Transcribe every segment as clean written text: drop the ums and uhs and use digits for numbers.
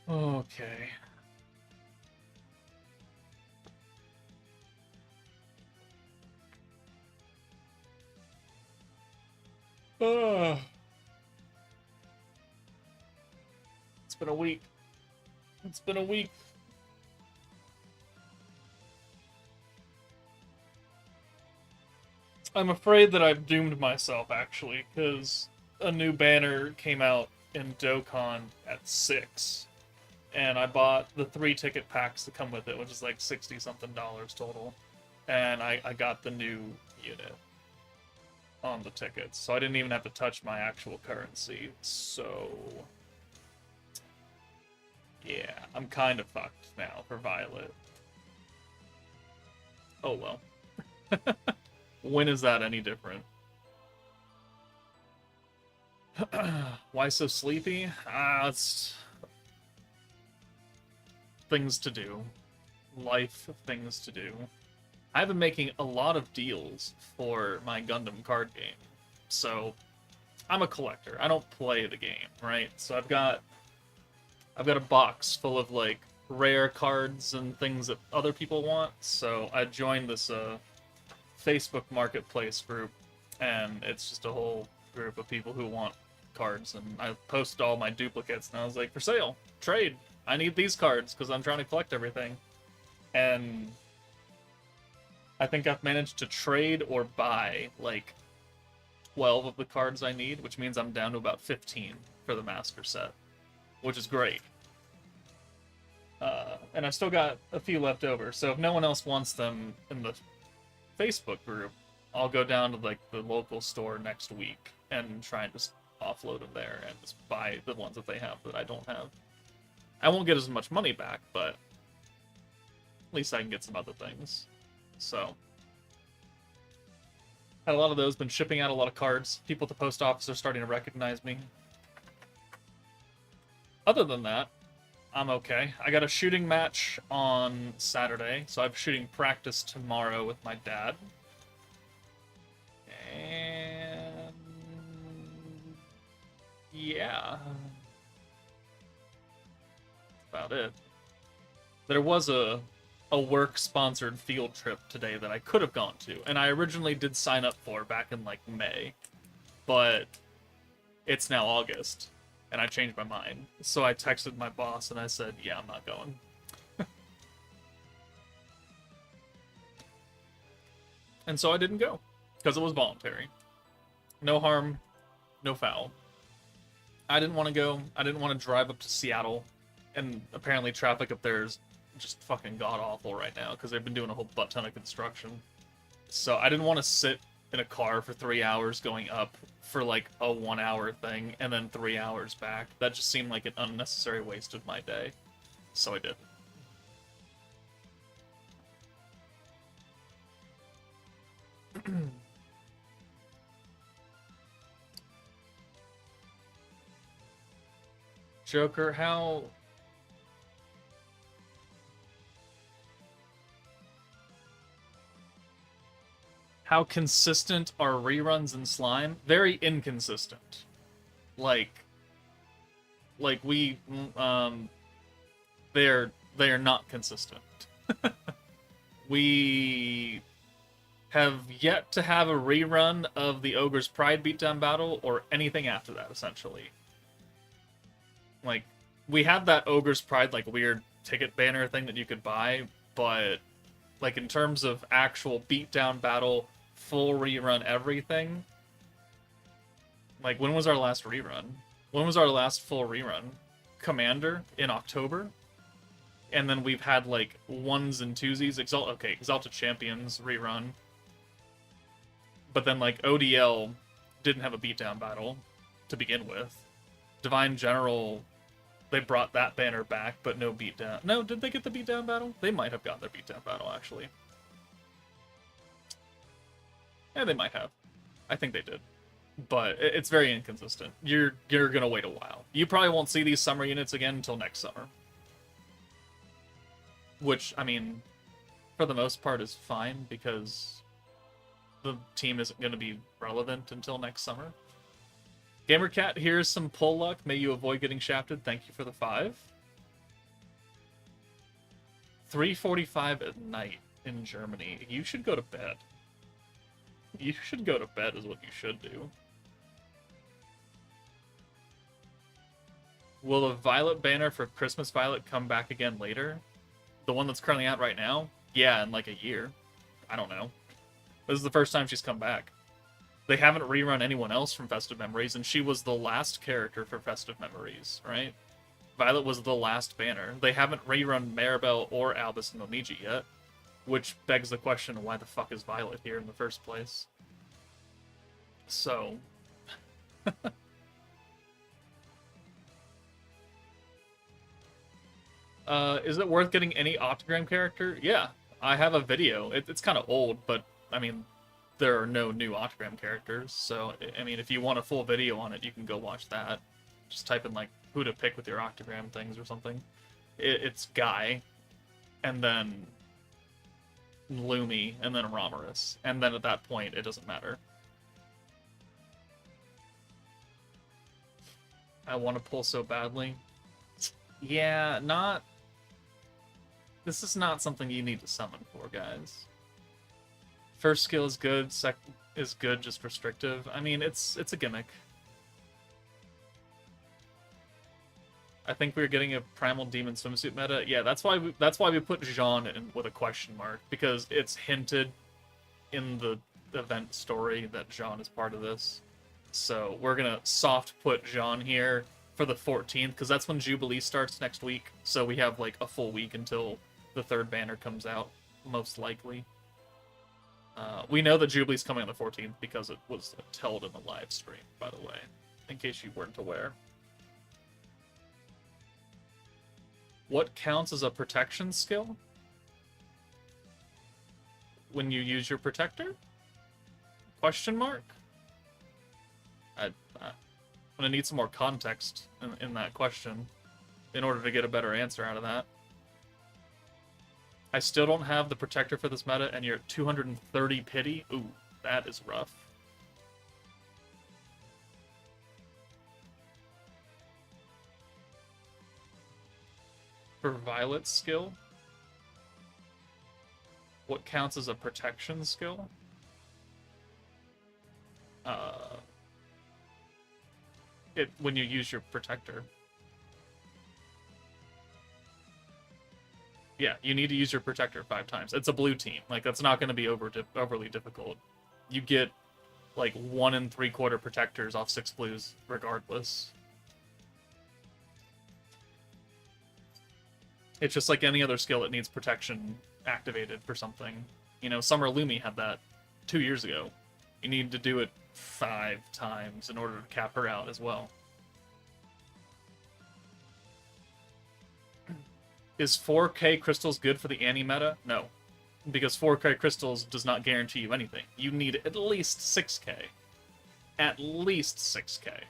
Okay. Ugh. It's been a week. It's been a week. I'm afraid that I've doomed myself, actually, because a new banner came out in Dokkan at 6, and I bought the 3 ticket packs that come with it, which is like 60 something dollars total, and I got the new unit on the tickets, so I didn't even have to touch my actual currency, so yeah, I'm kind of fucked now for Violet. Oh well. When is that any different? Why so sleepy? It's things to do. Life things to do. I've been making a lot of deals for my Gundam card game. So I'm a collector. I don't play the game, right? So I've got a box full of like rare cards and things that other people want. So I joined this Facebook marketplace group, and it's just a whole group of people who want cards, and I posted all my duplicates, and I was like, for sale, trade. I need these cards because I'm trying to collect everything. And I think I've managed to trade or buy like 12 of the cards I need, which means I'm down to about 15 for the master set, which is great. And I've still got a few left over, so if no one else wants them in the Facebook group, I'll go down to like the local store next week and try and just offload them there and just buy the ones that they have that I don't have. I won't get as much money back, but at least I can get some other things. So, had a lot of those, been shipping out a lot of cards. People at the post office are starting to recognize me. Other than that, I'm okay. I got a shooting match on Saturday, so I'm shooting practice tomorrow with my dad. And yeah, that's about it. There was a work-sponsored field trip today that I could have gone to, and I originally did sign up for back in like May, but it's now August, and I changed my mind. So I texted my boss and I said, yeah, I'm not going. And so I didn't go, because it was voluntary. No harm, no foul. I didn't want to go. I didn't want to drive up to Seattle, and apparently traffic up there is just fucking god-awful right now, because they've been doing a whole butt ton of construction. So I didn't want to sit in a car for 3 hours going up for like a 1 hour thing, and then 3 hours back. That just seemed like an unnecessary waste of my day. So I did. Joker, how consistent are reruns in Slime? Very inconsistent. Like we they are not consistent. We have yet to have a rerun of the Ogre's Pride beatdown battle or anything after that, essentially. Like, we had that Ogre's Pride, like, weird ticket banner thing that you could buy, but, like, in terms of actual beatdown battle, full rerun everything, like, when was our last rerun? When was our last full rerun? Commander in October? And then we've had, like, ones and twosies. Exalted Champions rerun. But then, like, ODL didn't have a beatdown battle to begin with. Divine General, they brought that banner back, but no beatdown. No, did they get the beatdown battle? They might have gotten their beatdown battle, actually. Yeah, they might have. I think they did. But it's very inconsistent. You're gonna wait a while. You probably won't see these summer units again until next summer. Which, I mean, for the most part is fine, because the team isn't going to be relevant until next summer. Gamercat, here's some pull luck. May you avoid getting shafted. Thank you for the 5. 3:45 at night in Germany. You should go to bed. You should go to bed is what you should do. Will the Violet banner for Christmas Violet come back again later? The one that's currently out right now? Yeah, in like a year. I don't know. This is the first time she's come back. They haven't rerun anyone else from Festive Memories, and she was the last character for Festive Memories, right? Violet was the last banner. They haven't rerun Maribel or Albus and Momiji yet, which begs the question, why the fuck is Violet here in the first place? So... is it worth getting any Octogram character? Yeah, I have a video. It's kind of old, but, I mean, there are no new Octogram characters, so, I mean, if you want a full video on it, you can go watch that. Just type in, like, who to pick with your Octogram things or something. It's Guy, and then Lumi, and then Romulus. And then at that point, it doesn't matter. I want to pull so badly. Yeah, not... This is not something you need to summon for, guys. First skill is good, second is good, just restrictive. I mean, it's a gimmick. I think we're getting a Primal Demon swimsuit meta. Yeah, that's why we put Jean in with a question mark, because it's hinted in the event story that Jean is part of this. So we're gonna soft put Jean here for the 14th, because that's when Jubilee starts next week. So we have like a full week until the third banner comes out, most likely. We know that Jubilee's coming on the 14th because it was told in the live stream, by the way, in case you weren't aware. What counts as a protection skill? When you use your protector? Question mark? I'm gonna need some more context in that question in order to get a better answer out of that. I still don't have the protector for this meta, and you're at 230 pity? Ooh, that is rough. For Violet's skill, what counts as a protection skill? When you use your protector. Yeah, you need to use your protector 5 times. It's a blue team. Like, that's not going to be overly difficult. You get, like, 1 3/4 protectors off 6 blues, regardless. It's just like any other skill that needs protection activated for something. You know, Summer Lumi had that 2 years ago. You need to do it 5 times in order to cap her out as well. Is 4K crystals good for the Annie meta? No. Because 4K crystals does not guarantee you anything. You need at least 6K. At least 6K.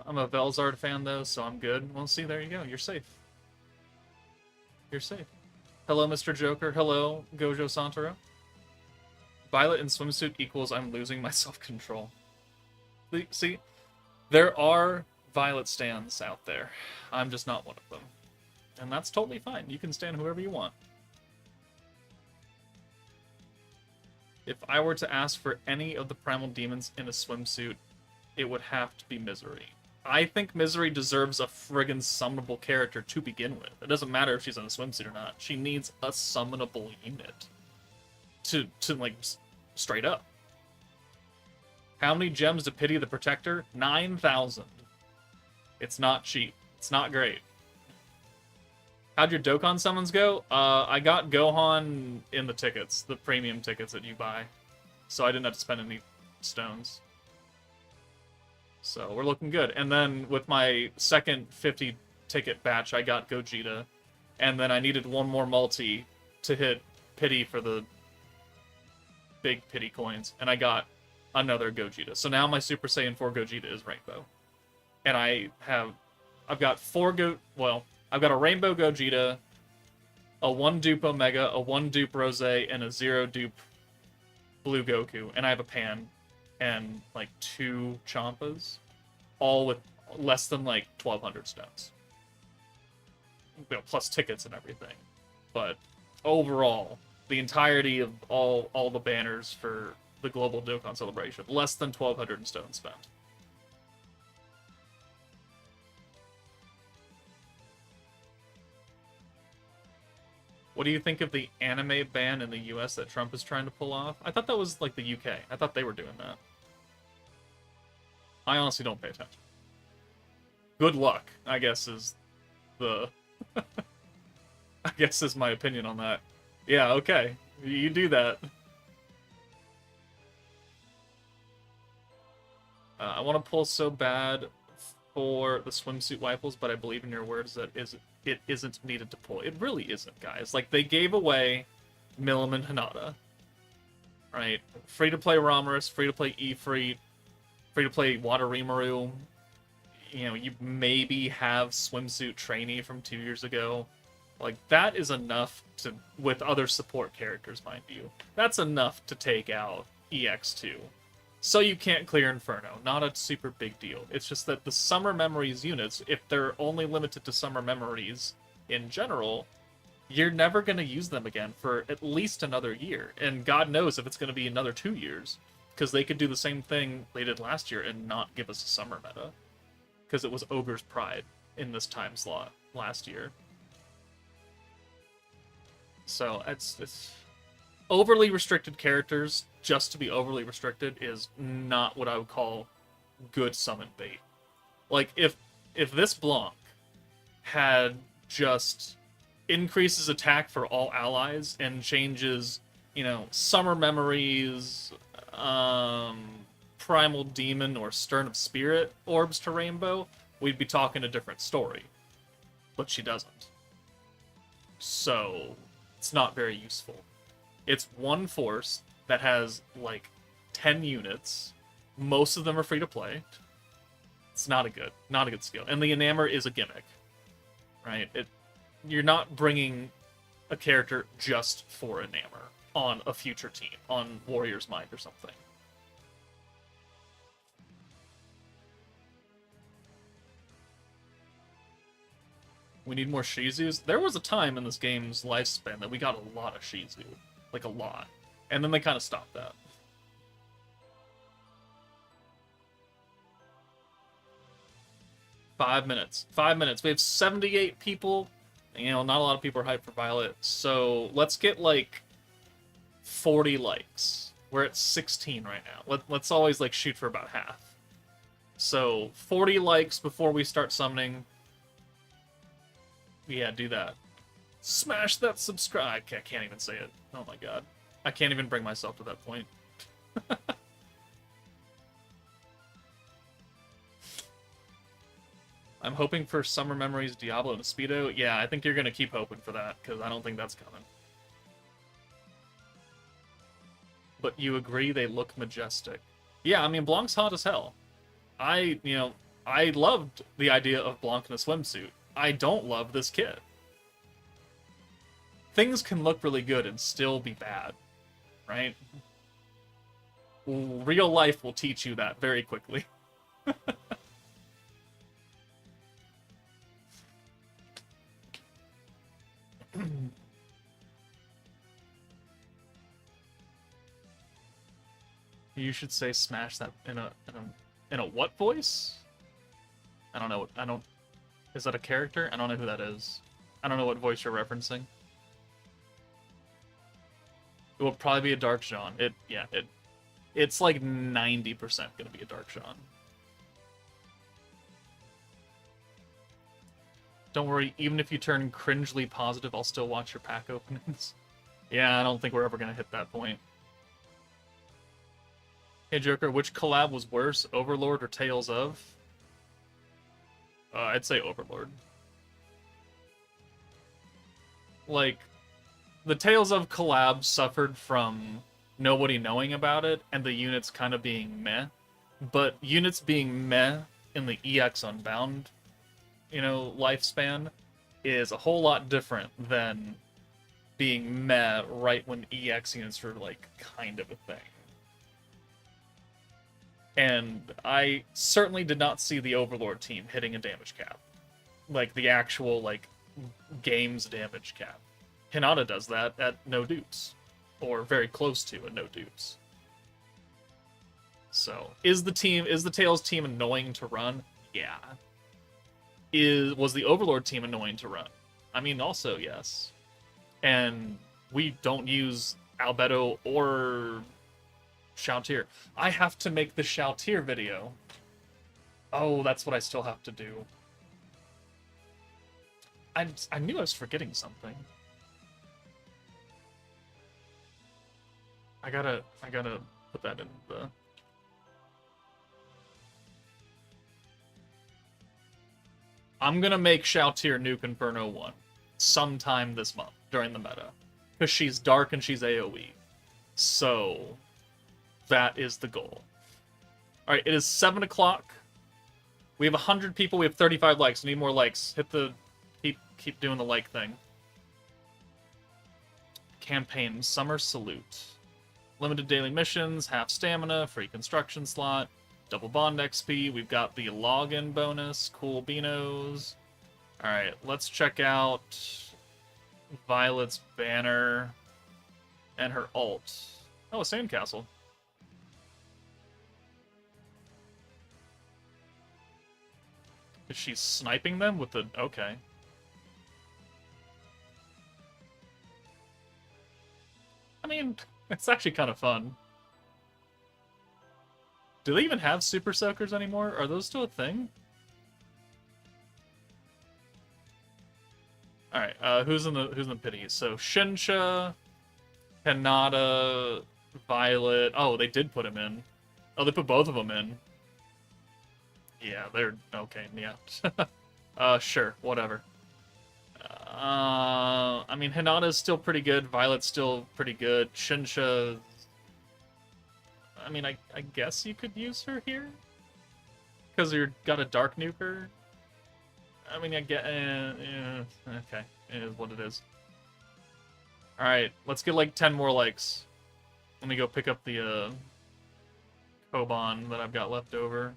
I'm a Velzard fan, though, so I'm good. Well, see, there you go. You're safe. You're safe. Hello, Mr. Joker. Hello, Gojo Santoro. Violet in swimsuit equals I'm losing my self-control. See, there are Violet stands out there. I'm just not one of them. And that's totally fine. You can stand whoever you want. If I were to ask for any of the Primal Demons in a swimsuit, it would have to be Misery. I think Misery deserves a friggin' summonable character to begin with. It doesn't matter if she's in a swimsuit or not. She needs a summonable unit. To like, straight up. How many gems to pity the Protector? 9,000. It's not cheap. It's not great. How'd your Dokkan summons go? I got Gohan in the tickets, the premium tickets that you buy. So I didn't have to spend any stones. So we're looking good. And then with my second 50 ticket batch, I got Gogeta. And then I needed one more multi to hit pity for the big pity coins. And I got another Gogeta. So now my Super Saiyan 4 Gogeta is Rainbow. And I've got I've got a Rainbow Gogeta, a 1 dupe Omega, a 1 dupe Rose, and a 0 dupe Blue Goku. And I have a Pan. and like 2 Champas, all with less than like 1,200 stones. You know, plus tickets and everything. But overall, the entirety of all the banners for the global Dokkan celebration, less than 1,200 stones spent. What do you think of the anime ban in the US that Trump is trying to pull off? I thought that was like the UK. I thought they were doing that. I honestly don't pay attention. Good luck, I guess, is the... I guess is my opinion on that. Yeah, okay. You do that. I want to pull so bad for the swimsuit rifles, but I believe in your words that it isn't needed to pull. It really isn't, guys. Like, they gave away Milim and Hinata. Right? Free-to-play Ramaris, free-to-play Ifrit, free-to-play Wadarimaru. You know, you maybe have swimsuit trainee from 2 years ago. Like, that is enough to, with other support characters, mind you, that's enough to take out EX2. So you can't clear Inferno. Not a super big deal. It's just that the Summer Memories units, if they're only limited to Summer Memories in general, you're never going to use them again for at least another year. And God knows if it's going to be another 2 years. Because they could do the same thing they did last year and not give us a summer meta. Because it was Ogre's Pride in this time slot last year. So it's overly restricted characters just to be overly restricted is not what I would call good summon bait. Like if this Blanc had just increases attack for all allies and changes, you know, Summer Memories, Primal Demon or Stern of Spirit orbs to Rainbow, we'd be talking a different story. But she doesn't. So it's not very useful. It's one force that has like 10 units. Most of them are free to play. It's not a good skill. And the Enamor is a gimmick, right? You're not bringing a character just for Enamor on a future team, on Warrior's Mind or something. We need more Shizus. There was a time in this game's lifespan that we got a lot of Shizu. Like, a lot. And then they kind of stopped that. Five minutes. We have 78 people. You know, not a lot of people are hyped for Violet. So, let's get, like, 40 likes. We're at 16 right now. Let's always, like, shoot for about half. So, 40 likes before we start summoning. Yeah, do that. Smash that subscribe. I can't even say it. Oh my god. I can't even bring myself to that point. I'm hoping for Summer Memories, Diablo, and Speedo. Yeah, I think you're going to keep hoping for that, because I don't think that's coming. But you agree they look majestic. Yeah, I mean, Blanc's hot as hell. I loved the idea of Blanc in a swimsuit. I don't love this kit. Things can look really good and still be bad, right? Real life will teach you that very quickly. You should say smash that in a what voice? I don't know. Is that a character? I don't know who that is. I don't know what voice you're referencing. It will probably be a Dark Jean. It's like 90% gonna be a Dark Jean. Don't worry, even if you turn cringely positive, I'll still watch your pack openings. Yeah, I don't think we're ever gonna hit that point. Hey Joker, which collab was worse, Overlord or Tales of? I'd say Overlord. Like, the Tales of collab suffered from nobody knowing about it and the units kind of being meh. But units being meh in the EX Unbound, lifespan is a whole lot different than being meh right when EX units were, like, kind of a thing. And I certainly did not see the Overlord team hitting a damage cap. Like, the actual, like, game's damage cap. Hinata does that at no dupes. Or very close to a no dupes. So, is the Tails team annoying to run? Yeah. Was the Overlord team annoying to run? I mean, also, yes. And we don't use Albedo or Shoutir. I have to make the Shoutir video. Oh, that's what I still have to do. I knew I was forgetting something. I gotta put that in the... I'm gonna make Shoutir Nuke Inferno 1 sometime this month during the meta. Because she's dark and she's AoE. So, that is the goal. Alright, it is 7 o'clock. We have 100 people, we have 35 likes. We need more likes. Hit the... Keep doing the like thing. Campaign, Summer Salute. Limited daily missions, half stamina, free construction slot, double bond XP. We've got the login bonus, cool beanos. Alright, let's check out Violet's banner and her ult. Oh, a sandcastle. Is she sniping them with the... Okay. I mean, it's actually kind of fun. Do they even have Super Soakers anymore? Are those still a thing? Alright, who's in the pity? So Shinsha, Hinata, Violet. Oh, they did put him in. Oh, they put both of them in. Yeah, they're okay, yeah. Sure, whatever. I mean, Hinata's still pretty good. Violet's still pretty good. Shinsha... I mean, I guess you could use her here? Because you've got a Dark Nuker? I mean, I get... okay, it is what it is. Alright, let's get like 10 more likes. Let me go pick up the Koban that I've got left over.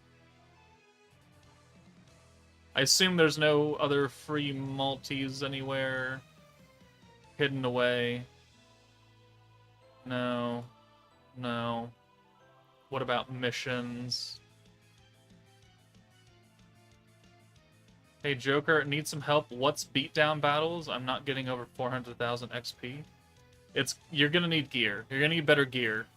I assume there's no other free multis anywhere hidden away. No. No. What about missions? Hey, Joker, need some help. What's beatdown battles? I'm not getting over 400,000 XP. You're gonna need gear. You're gonna need better gear.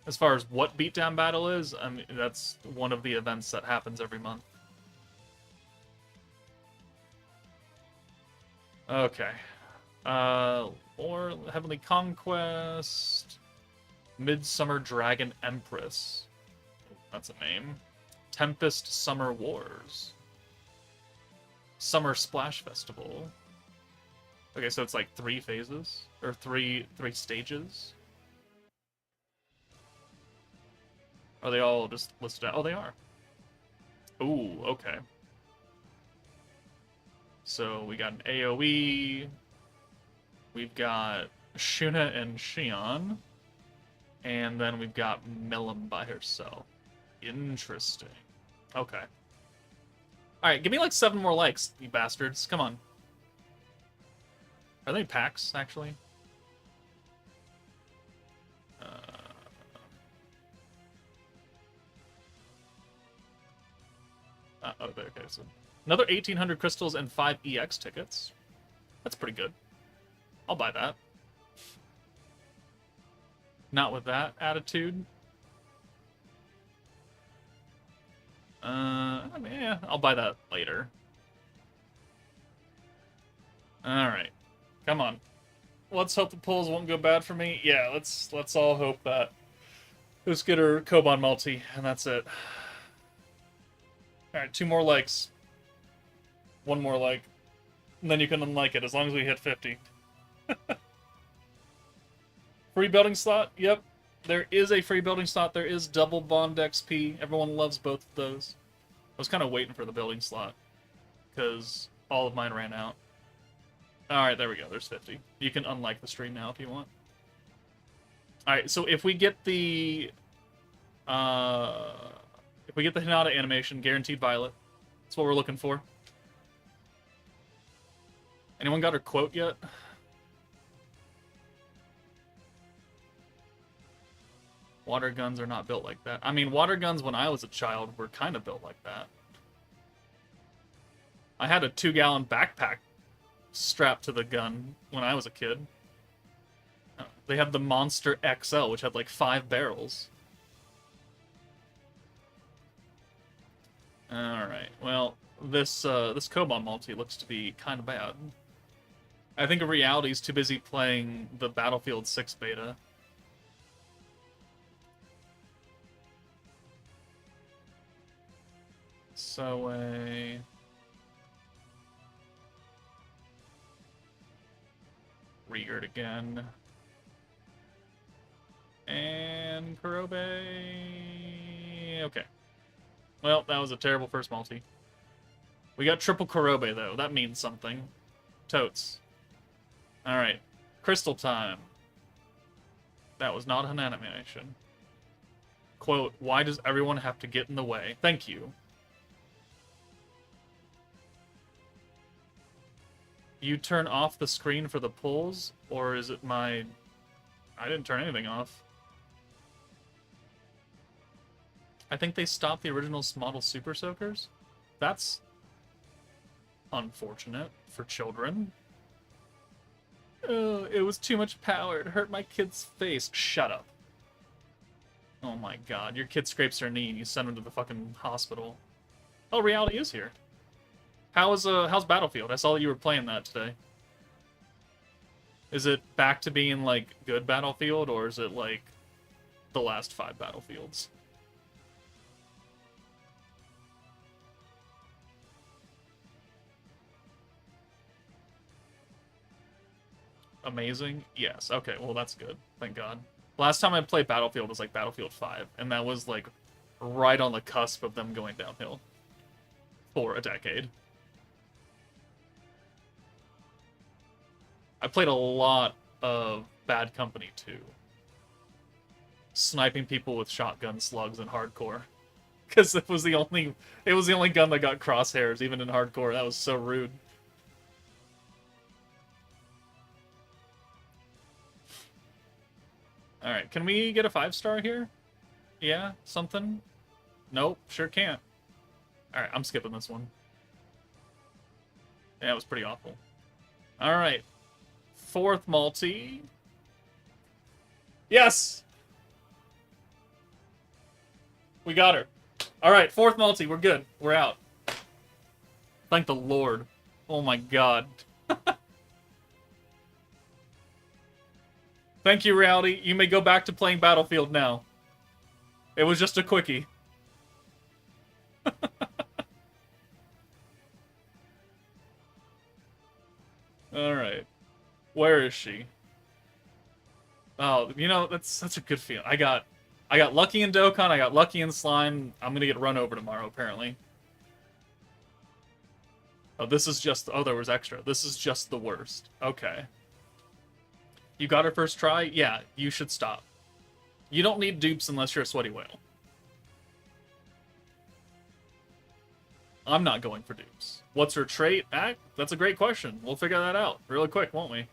As far as what beatdown battle is, I mean, that's one of the events that happens every month. Okay. Or Heavenly Conquest. Midsummer Dragon Empress. That's a name. Tempest Summer Wars. Summer Splash Festival. Okay, so it's like 3 phases? Or three stages? Are they all just listed out? Oh, they are. Ooh, okay. So we got an AoE. We've got Shuna and Shion. And then we've got Milim by herself. Interesting. Okay. Alright, give me like 7 more likes, you bastards. Come on. Are they packs, actually? Okay, so another 1,800 crystals and 5 EX tickets. That's pretty good. I'll buy that. Not with that attitude. I mean, yeah, I'll buy that later. Alright. Come on. Let's hope the pulls won't go bad for me. Yeah, let's all hope that. Let's get her Koban multi, and that's it. Alright, 2 more likes. 1 more like. And then you can unlike it, as long as we hit 50. Free building slot? Yep. There is a free building slot. There is double bond XP. Everyone loves both of those. I was kind of waiting for the building slot, because all of mine ran out. Alright, there we go. There's 50. You can unlike the stream now if you want. Alright, so if we get the Hinata animation, guaranteed violet. That's what we're looking for. Anyone got her quote yet? Water guns are not built like that. I mean, water guns when I was a child were kind of built like that. I had a 2-gallon backpack strapped to the gun when I was a kid. They had the Monster XL, which had like 5 barrels. Alright, well, this Koban multi looks to be kind of bad. I think Reality's too busy playing the Battlefield 6 beta. So, Rigard again. And Kurobe. Okay. Well, that was a terrible first multi. We got triple Kurobe, though. That means something. Totes. Alright. Crystal time. That was not an animation. Quote, why does everyone have to get in the way? Thank you. You turn off the screen for the pulls, or is it my... I didn't turn anything off. I think they stopped the original model Super Soakers. That's unfortunate for children. Oh, it was too much power. It hurt my kid's face. Shut up. Oh my god, your kid scrapes her knee and you send him to the fucking hospital. Oh, Reality is here. How's Battlefield? I saw that you were playing that today. Is it back to being, like, good Battlefield, or is it, like, the last 5 Battlefields? Amazing? Yes. Okay, well, that's good. Thank God. Last time I played Battlefield was, like, Battlefield 5, and that was, like, right on the cusp of them going downhill. For a decade. I played a lot of Bad Company 2. Sniping people with shotgun slugs in hardcore. Because it was the only gun that got crosshairs, even in hardcore. That was so rude. Alright, can we get a 5-star here? Yeah? Something? Nope, sure can't. Alright, I'm skipping this one. Yeah, it was pretty awful. Alright. 4th multi. Yes! We got her. Alright, 4th multi. We're good. We're out. Thank the Lord. Oh my god. Thank you, Reality. You may go back to playing Battlefield now. It was just a quickie. Alright. Where is she? Oh, you know, that's such a good feeling. I got lucky in Dokkan, I got lucky in Slime. I'm gonna get run over tomorrow, apparently. Oh, this is just... Oh, there was extra. This is just the worst. Okay. You got her first try? Yeah, you should stop. You don't need dupes unless you're a sweaty whale. I'm not going for dupes. What's her trait? That's a great question. We'll figure that out really quick, won't we?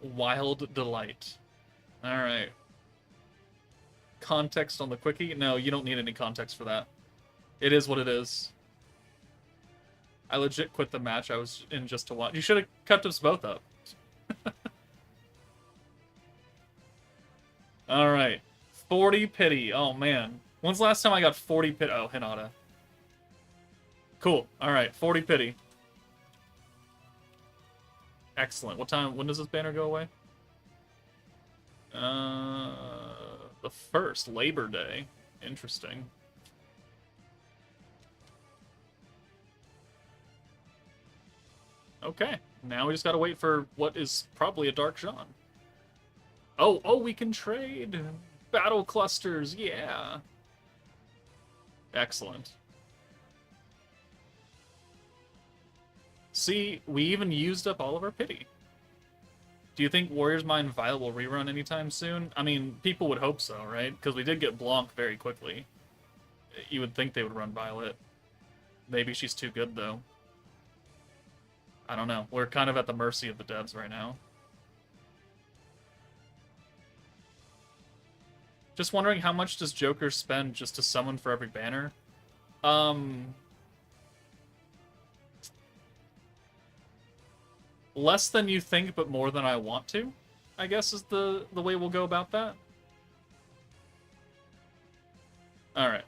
Wild Delight. Alright. Context on the quickie? No, you don't need any context for that. It is what it is. I legit quit the match I was in just to watch. You should have kept us both up. Alright. 40 pity. Oh, man. When's the last time I got 40 pity? Oh, Hinata. Cool. Alright, 40 pity. Excellent. What time? When does this banner go away? The 1st, Labor Day. Interesting. Okay. Now we just gotta wait for what is probably a Dark Jean. Oh, we can trade! Battle clusters, yeah! Excellent. See, we even used up all of our pity. Do you think Warrior's Mind Violet will rerun anytime soon? I mean, people would hope so, right? Because we did get Blanc very quickly. You would think they would run Violet. Maybe she's too good, though. I don't know. We're kind of at the mercy of the devs right now. Just wondering, how much does Joker spend just to summon for every banner? Less than you think, but more than I want to, I guess is the way we'll go about that. Alright,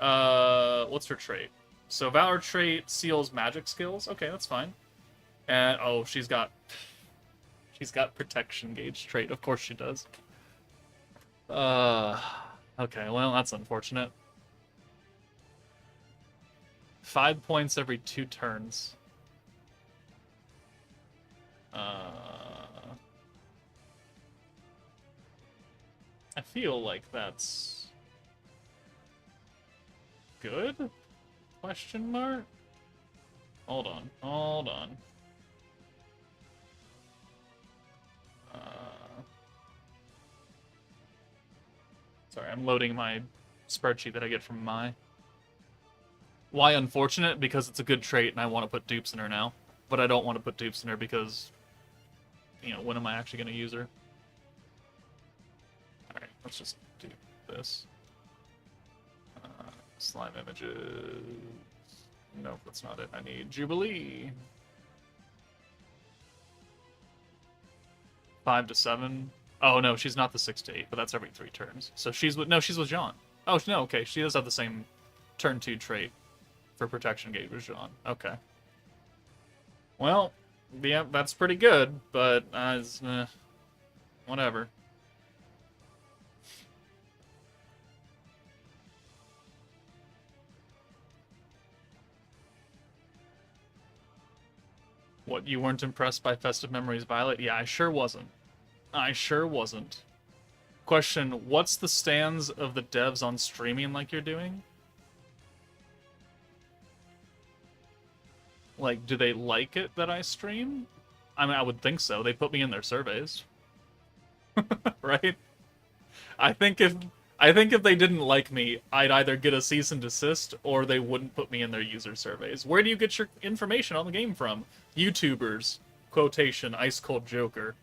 what's her trait? So Valor trait seals magic skills. Okay, that's fine. And, oh, she's got protection gauge trait. Of course she does. Okay, well, that's unfortunate. 5 points every 2 turns. I feel like that's good? Question mark? Hold on, hold on. Sorry, I'm loading my spreadsheet that I get from Mai. Why unfortunate? Because it's a good trait and I want to put dupes in her now. But I don't want to put dupes in her because, you know, when am I actually going to use her? Alright, let's just do this. Slime images. Nope, that's not it. I need Jubilee. 5 to 7. Oh no, she's not the 6 to 8, but that's every 3 turns. So she's with she's with Jean. Oh no, okay, she does have the same turn 2 trait for protection gauge with Jean. Okay. Well, yeah, that's pretty good, but whatever. What, you weren't impressed by Festive Memories Violet? Yeah, I sure wasn't. I sure wasn't. Question, what's the stance of the devs on streaming like you're doing? Like, do they like it that I stream? I mean, I would think so. They put me in their surveys. Right? I think if they didn't like me, I'd either get a cease and desist or they wouldn't put me in their user surveys. Where do you get your information on the game from? YouTubers, quotation, Ice Cold Joker,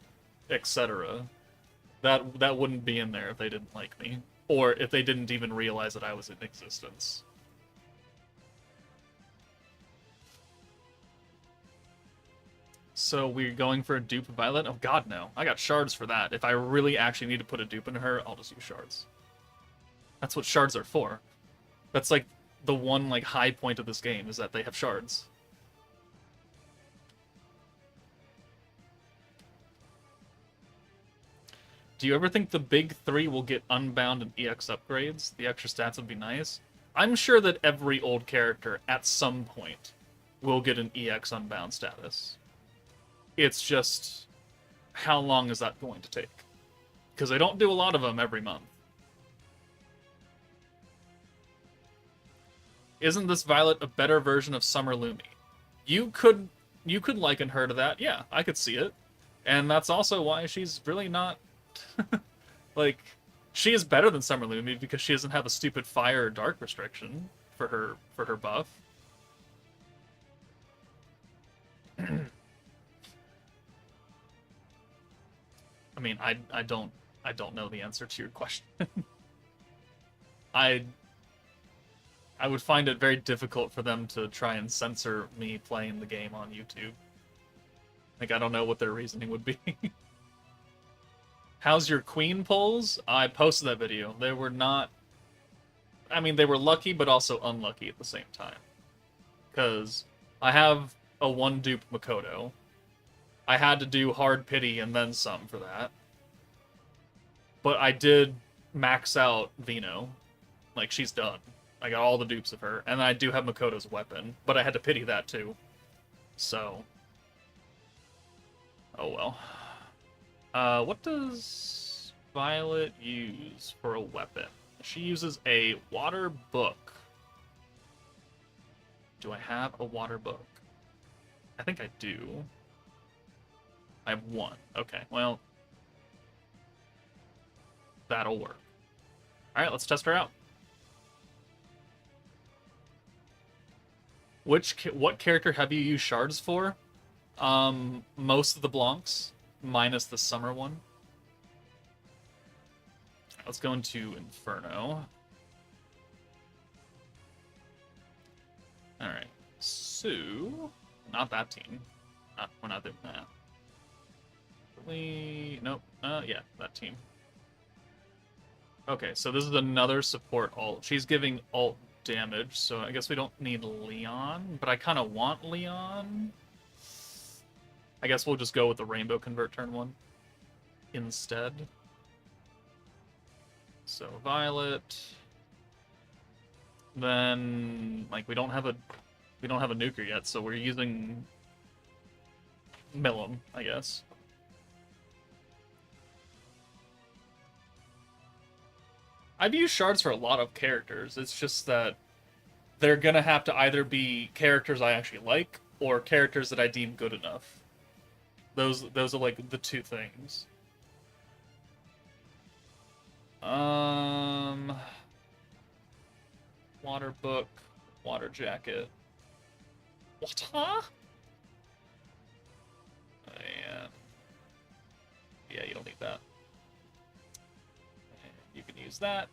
etc. That wouldn't be in there if they didn't like me. Or if they didn't even realize that I was in existence. So we're going for a dupe of Violet? Oh god, no. I got shards for that. If I really actually need to put a dupe in her, I'll just use shards. That's what shards are for. That's like the one like high point of this game, is that they have shards. Do you ever think the big 3 will get Unbound and EX upgrades? The extra stats would be nice. I'm sure that every old character, at some point, will get an EX Unbound status. It's just, how long is that going to take? Because they don't do a lot of them every month. Isn't this Violet a better version of Summer Lumi? You could liken her to that. Yeah, I could see it. And that's also why she's really not like, she is better than Summer Lumi because she doesn't have a stupid fire or dark restriction for her buff. I mean, I don't know the answer to your question. I would find it very difficult for them to try and censor me playing the game on YouTube. Like, I don't know what their reasoning would be. How's your queen polls? I posted that video. They were not... I mean, they were lucky, but also unlucky at the same time. Because I have a 1-dupe Makoto. I had to do hard pity and then some for that. But I did max out Vino. Like, she's done. I got all the dupes of her. And I do have Makoto's weapon. But I had to pity that too. So... oh well. What does Violet use for a weapon? She uses a water book. Do I have a water book? I think I do. I have one. Okay, well, that'll work. All right, let's test her out. What character have you used shards for? Most of the Blancs, minus the summer one. Let's go into Inferno. All right, so not that team. We're not doing that. Nope. Yeah, that team. Okay, so this is another support ult. She's giving ult damage, so I guess we don't need Leon, but I kind of want Leon. I guess we'll just go with the Rainbow Convert turn 1 instead. So Violet. Then like we don't have a nuker yet, so we're using Millum, I guess. I've used shards for a lot of characters. It's just that they're gonna have to either be characters I actually like or characters that I deem good enough. Those are like the two things. Water book, water jacket. What? Huh? And yeah, you don't need that. And you can use that.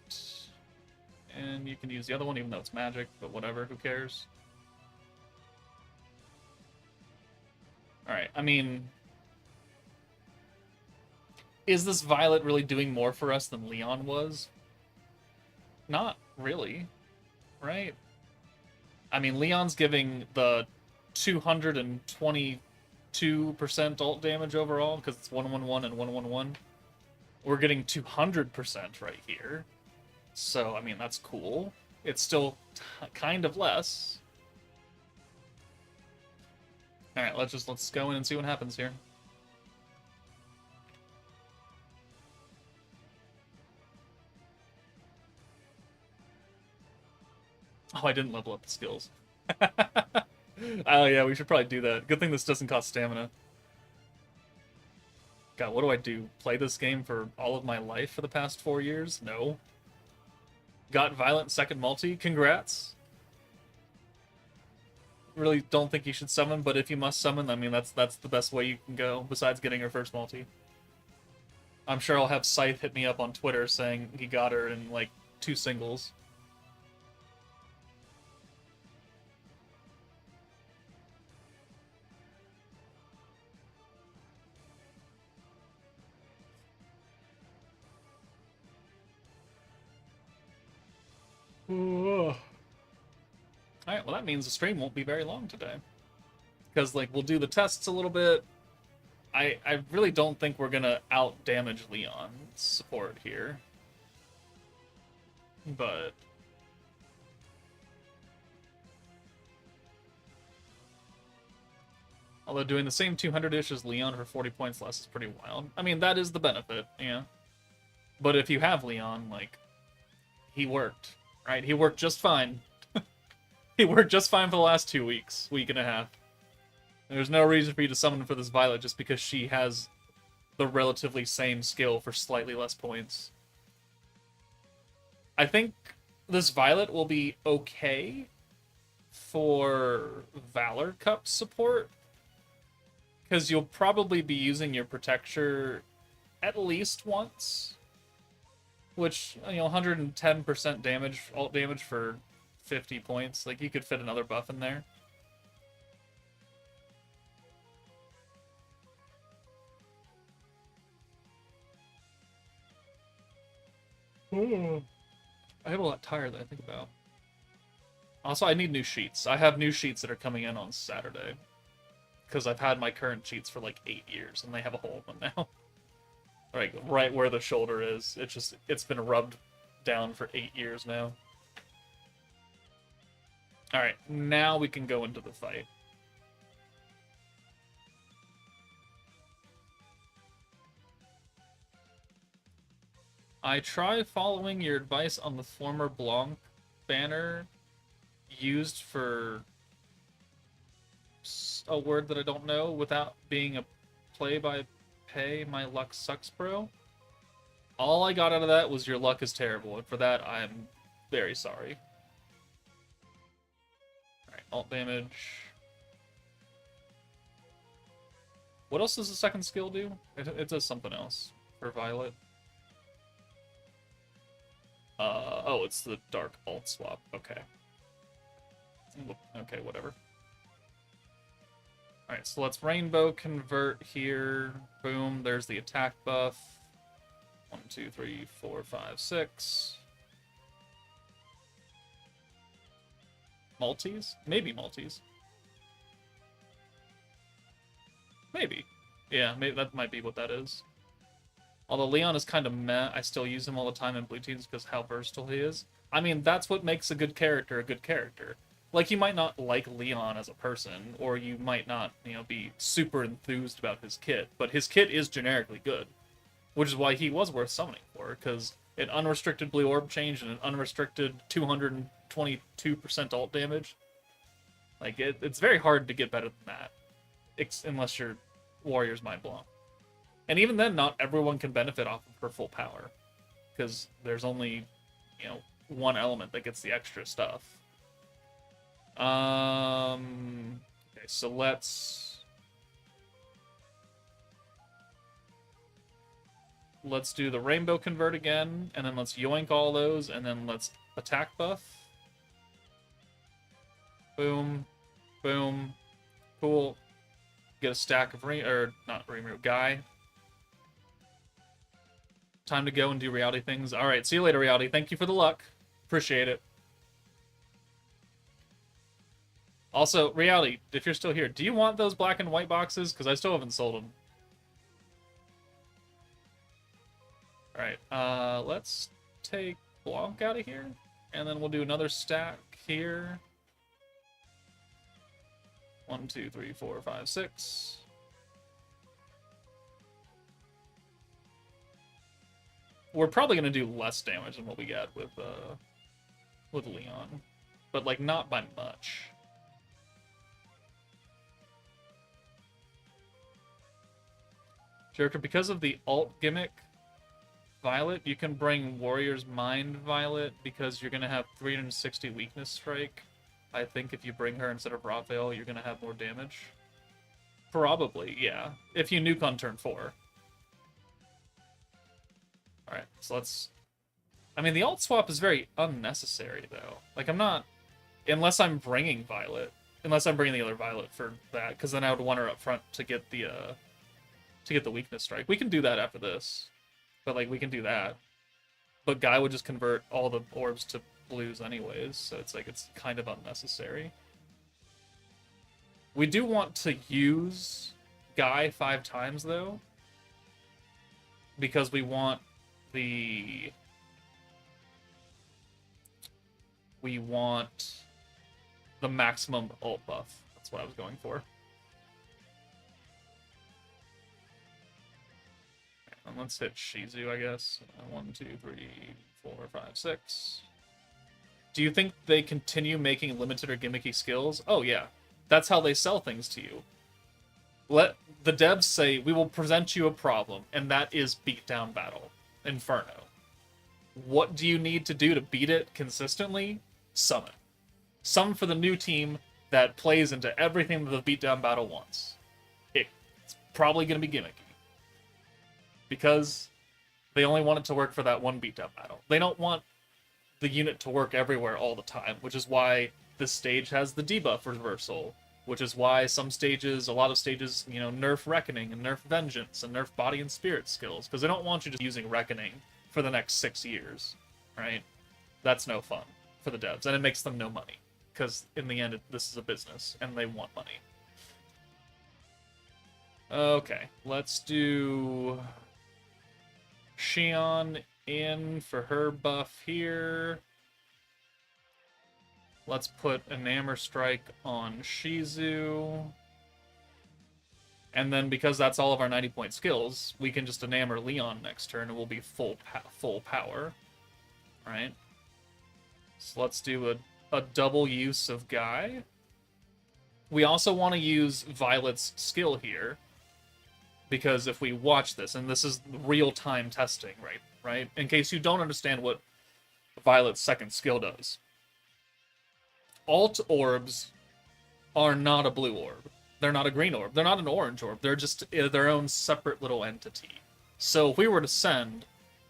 And you can use the other one, even though it's magic, but whatever, who cares? Alright, I mean, is this Violet really doing more for us than Leon was? Not really, right? I mean, Leon's giving the 222% ult damage overall, because it's 111 and 111. We're getting 200% right here. So, I mean, that's cool. It's still kind of less. Alright, let's go in and see what happens here. Oh, I didn't level up the skills. Oh yeah, we should probably do that. Good thing this doesn't cost stamina. God, what do I do? Play this game for all of my life for the past 4 years? No. Got Violent second multi? Congrats. Really don't think you should summon, but if you must summon, I mean, that's the best way you can go, besides getting her first multi. I'm sure I'll have Scythe hit me up on Twitter saying he got her in, like, 2 singles. Alright, well that means the stream won't be very long today. Because, like, we'll do the tests a little bit. I really don't think we're gonna out-damage Leon's support here. But... although doing the same 200-ish as Leon for 40 points less is pretty wild. I mean, that is the benefit, yeah. But if you have Leon, like, he worked, right? He worked just fine. He worked just fine for the last 2 weeks, week and a half. There's no reason for you to summon for this Violet just because she has the relatively same skill for slightly less points. I think this Violet will be okay for Valor Cup support, because you'll probably be using your Protector at least once, which, you know, 110% damage, ult damage for 50 points. Like, you could fit another buff in there. I have a lot tired that I think about. Also, I need new sheets. I have new sheets that are coming in on Saturday. Because I've had my current sheets for like 8 years, and they have a hole in them now. Like, right where the shoulder is. It's been rubbed down for 8 years now. Alright, now we can go into the fight. I try following your advice on the former Blanc banner used for a word that I don't know without being a play-by-pay. My luck sucks, bro. All I got out of that was your luck is terrible, and for that, I'm very sorry. Alright, alt damage. What else does the second skill do? It does something else for Violet. Oh, it's the dark alt swap. Okay. Okay, whatever. Alright, so let's rainbow convert here. Boom, there's the attack buff. 1, 2, 3, 4, 5, 6. Maltese? Maybe Maltese. Maybe. Yeah, maybe that might be what that is. Although Leon is kind of meh, I still use him all the time in Blue Teams because how versatile he is. I mean, that's what makes a good character a good character. Like, you might not like Leon as a person, or you might not, be super enthused about his kit, but his kit is generically good. Which is why he was worth summoning for, because an unrestricted blue orb change and an unrestricted 222% alt damage. Like, it's very hard to get better than that. Unless your warrior's mind blown. And even then, not everyone can benefit off of her full power. Because there's only, one element that gets the extra stuff. Okay, so let's do the rainbow convert again, and then let's yoink all those, and then let's attack buff. Boom. Boom. Cool. Get a stack of Guy. Time to go and do reality things. Alright, see you later, reality. Thank you for the luck. Appreciate it. Also, reality, if you're still here, do you want those black and white boxes? Because I still haven't sold them. Alright, let's take Blanc out of here. And then we'll do another stack here. 1, 2, 3, 4, 5, 6. We're probably going to do less damage than what we got with Leon. But, like, not by much. Joker, because of the alt gimmick, Violet, you can bring Warrior's Mind Violet because you're going to have 360 weakness strike. I think if you bring her instead of Raphael, you're going to have more damage. Probably, yeah. If you nuke on turn 4. Alright, so let's... I mean, the alt swap is very unnecessary, though. Like, I'm not... Unless I'm bringing Violet. Unless I'm bringing the other Violet for that, because then I would want her up front to get the weakness strike. We can do that after this. But, like, we can do that. But Guy would just convert all the orbs to blues anyways, so it's like, it's kind of unnecessary. We do want to use Guy 5 times, though. Because we want the... We want the maximum ult buff. That's what I was going for. And let's hit Shizu, I guess. 1, 2, 3, 4, 5, 6. Do you think they continue making limited or gimmicky skills? Oh, yeah. That's how they sell things to you. Let the devs say, we will present you a problem, and that is beatdown battle. Inferno. What do you need to do to beat it consistently? Summon. Summon for the new team that plays into everything that the beatdown battle wants. It's probably going to be gimmicky. Because they only want it to work for that one beatdown battle. They don't want the unit to work everywhere all the time, which is why this stage has the debuff reversal, which is why some stages, a lot of stages, nerf Reckoning and nerf Vengeance and nerf Body and Spirit skills, because they don't want you just using Reckoning for the next 6 years, right? That's no fun for the devs, and it makes them no money, because in the end, this is a business, and they want money. Okay, let's do Xion in for her buff here. Let's put Enamor Strike on Shizu. And then, because that's all of our 90-point skills, we can just Enamor Leon next turn, and we'll be full power. Right? So let's do a double use of Guy. We also want to use Violet's skill here, because if we watch this, and this is real-time testing, right? In case you don't understand what Violet's second skill does. Alt orbs are not a blue orb. They're not a green orb. They're not an orange orb. They're just their own separate little entity. So if we were to send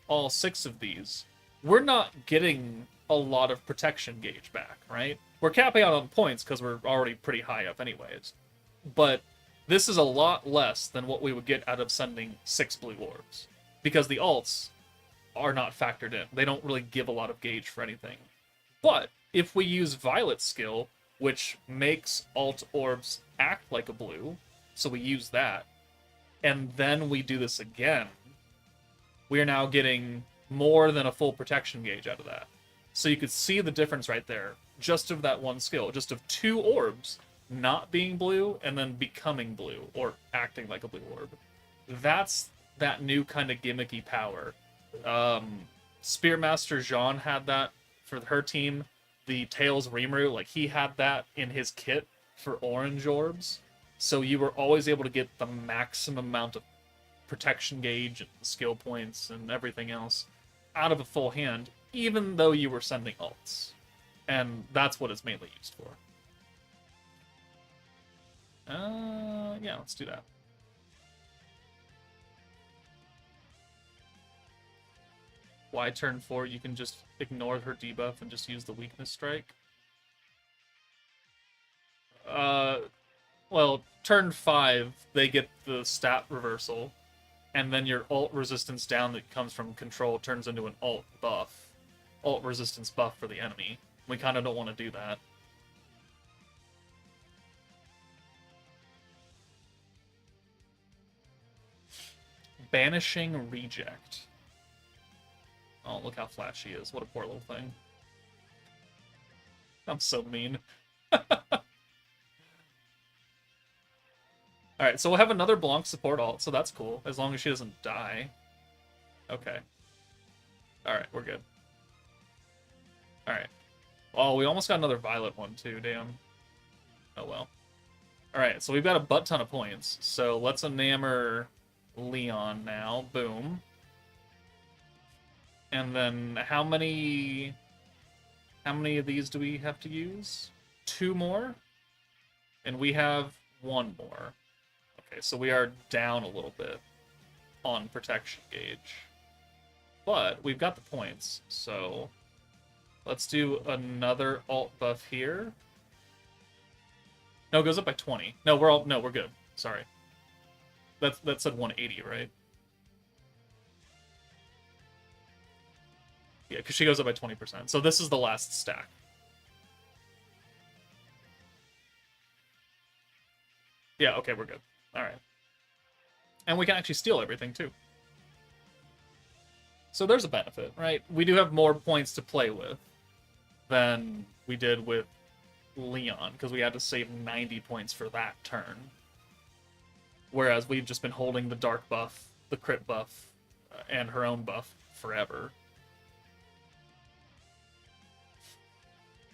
all 6 of these, we're not getting a lot of protection gauge back, right? We're capping out on points because we're already pretty high up anyways. But this is a lot less than what we would get out of sending 6 blue orbs. Because the alts are not factored in. They don't really give a lot of gauge for anything. But if we use Violet's skill, which makes alt orbs act like a blue, so we use that, and then we do this again, we are now getting more than a full protection gauge out of that. So you could see the difference right there, just of that one skill, just of 2 orbs not being blue and then becoming blue, or acting like a blue orb. That's that new kind of gimmicky power. Spearmaster Jean had that for her team. The Tails Rimuru, like, he had that in his kit for orange orbs. So you were always able to get the maximum amount of protection gauge and skill points and everything else out of a full hand, even though you were sending alts. And that's what it's mainly used for. Yeah, let's do that. Why turn 4, you can just ignore her debuff and just use the weakness strike? Well, turn 5, they get the stat reversal, and then your alt resistance down that comes from control turns into an alt buff. Alt resistance buff for the enemy. We kind of don't want to do that. Banishing Reject. Oh, look how flat she is. What a poor little thing. I'm so mean. Alright, so we'll have another Blanc support alt, so that's cool, as long as she doesn't die. Okay. Alright, we're good. Alright. Oh, we almost got another Violet one, too, damn. Oh well. Alright, so we've got a butt ton of points, so let's enamor Leon now. Boom. And then how many of these do we have to use? 2 more? And we have 1 more. Okay, so we are down a little bit on protection gauge. But we've got the points, so let's do another alt buff here. No, it goes up by 20. No, we're good. Sorry. That said 180, right? Yeah, because she goes up by 20%. So this is the last stack. Yeah, okay, we're good. Alright. And we can actually steal everything, too. So there's a benefit, right? We do have more points to play with than we did with Leon, because we had to save 90 points for that turn. Whereas we've just been holding the dark buff, the crit buff, and her own buff forever.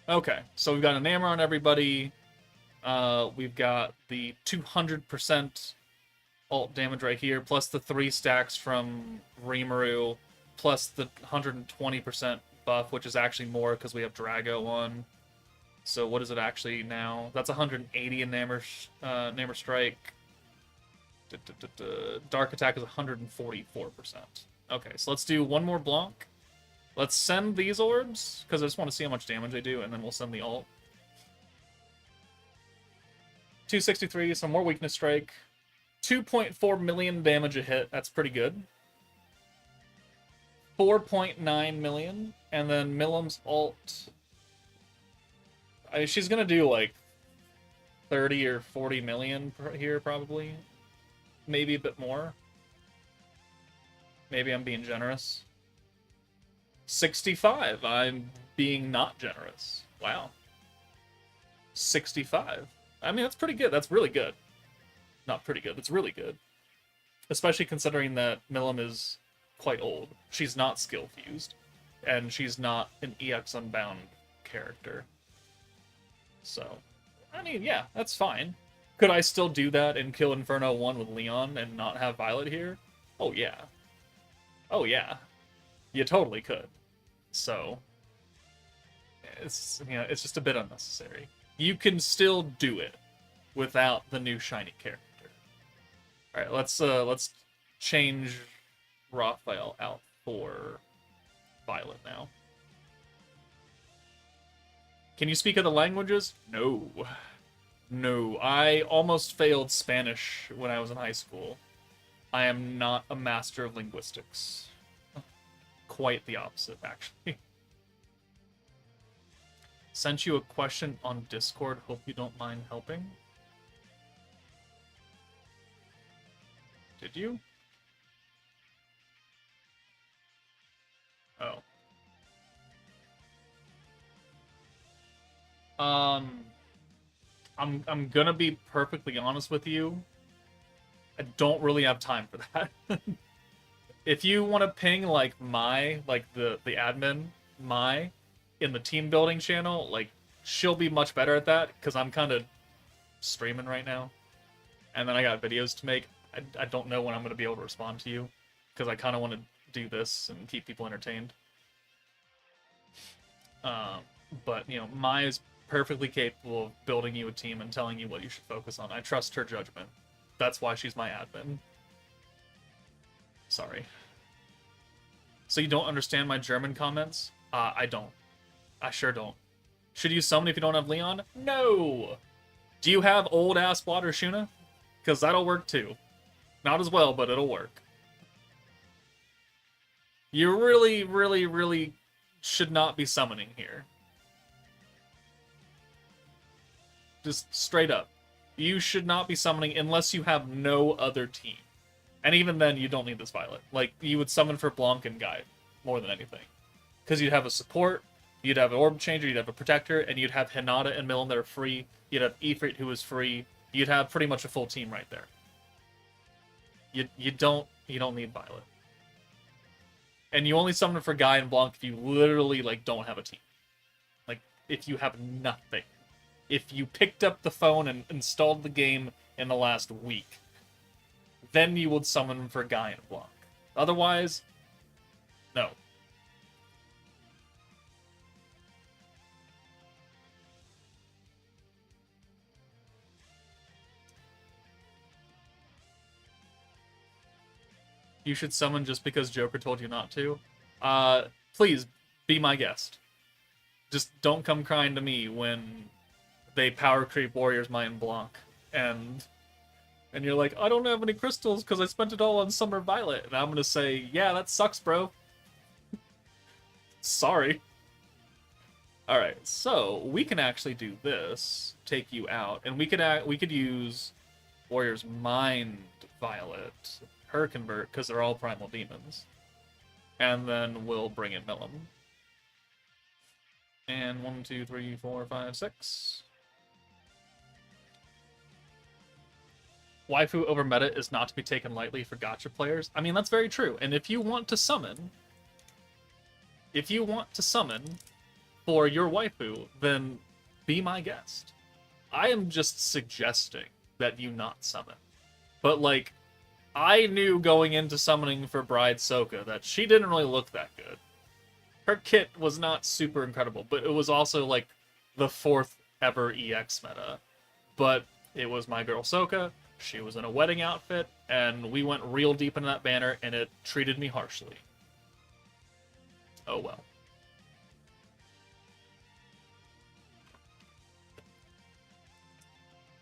Okay, so we've got an Enamor on everybody. We've got the 200% alt damage right here, plus the 3 stacks from Rimuru, plus the 120% buff, which is actually more because we have Drago on. So what is it actually now? That's 180 in Enamor Strike. Dark attack is 144%. Okay, so let's do 1 more Blanc. Let's send these orbs, because I just want to see how much damage they do, and then we'll send the alt. 263, some more weakness strike. 2.4 million damage a hit, that's pretty good. 4.9 million, and then Milim's alt. She's gonna do like 30 or 40 million here, probably. Maybe a bit more. Maybe I'm being generous. 65. I'm being not generous. Wow. 65. I mean, that's pretty good. That's really good. Not pretty good. That's really good. Especially considering that Milim is quite old. She's not skill fused. And she's not an EX Unbound character. So, I mean, yeah, that's fine. Could I still do that and kill Inferno 1 with Leon and not have Violet here? Oh, yeah. Oh, yeah. You totally could. So, it's just a bit unnecessary. You can still do it without the new shiny character. All right, let's change Raphael out for Violet now. Can you speak other languages? No. No, I almost failed Spanish when I was in high school. I am not a master of linguistics. Quite the opposite, actually. Sent you a question on Discord. Hope you don't mind helping. Did you? Oh. I'm gonna be perfectly honest with you. I don't really have time for that. If you want to ping like the admin in the team building channel, like she'll be much better at that because I'm kind of streaming right now, and then I got videos to make. I don't know when I'm gonna be able to respond to you because I kind of want to do this and keep people entertained. But Mai is perfectly capable of building you a team and telling you what you should focus on. I trust her judgment. That's why she's my admin. Sorry. So you don't understand my German comments? I don't. I sure don't. Should you summon if you don't have Leon? No! Do you have old-ass Water Shuna? Because that'll work too. Not as well, but it'll work. You really, really, really should not be summoning here. Just straight up. You should not be summoning unless you have no other team. And even then, you don't need this Violet. Like, you would summon for Blanc and Guide, more than anything. Because you'd have a support, you'd have an Orb Changer, you'd have a Protector, and you'd have Hinata and Millen that are free. You'd have Ifrit who is free. You'd have pretty much a full team right there. You don't need Violet. And you only summon for Guy and Blanc if you literally, like, don't have a team. Like, if you have nothing. If you picked up the phone and installed the game in the last week, then you would summon for Guy and Blanc. Otherwise, no. You should summon just because Joker told you not to. Please, be my guest. Just don't come crying to me when they power creep Warriors Might and Blanc. And you're like, I don't have any crystals because I spent it all on Summer Violet. And I'm going to say, yeah, that sucks, bro. Sorry. Alright, so we can actually do this. Take you out. And we could use Warrior's Mind Violet. Her convert, because they're all Primal Demons. And then we'll bring in Millum. And 1, 2, 3, 4, 5, 6. Waifu over meta is not to be taken lightly for gacha players. I mean, that's very true. And if you want to summon for your waifu, then be my guest. I am just suggesting that you not summon. But, like, I knew going into summoning for Bride Soka that she didn't really look that good. Her kit was not super incredible, but it was also, like, the 4th ever EX meta. But it was my girl Soka. She was in a wedding outfit, and we went real deep into that banner, and it treated me harshly. Oh well.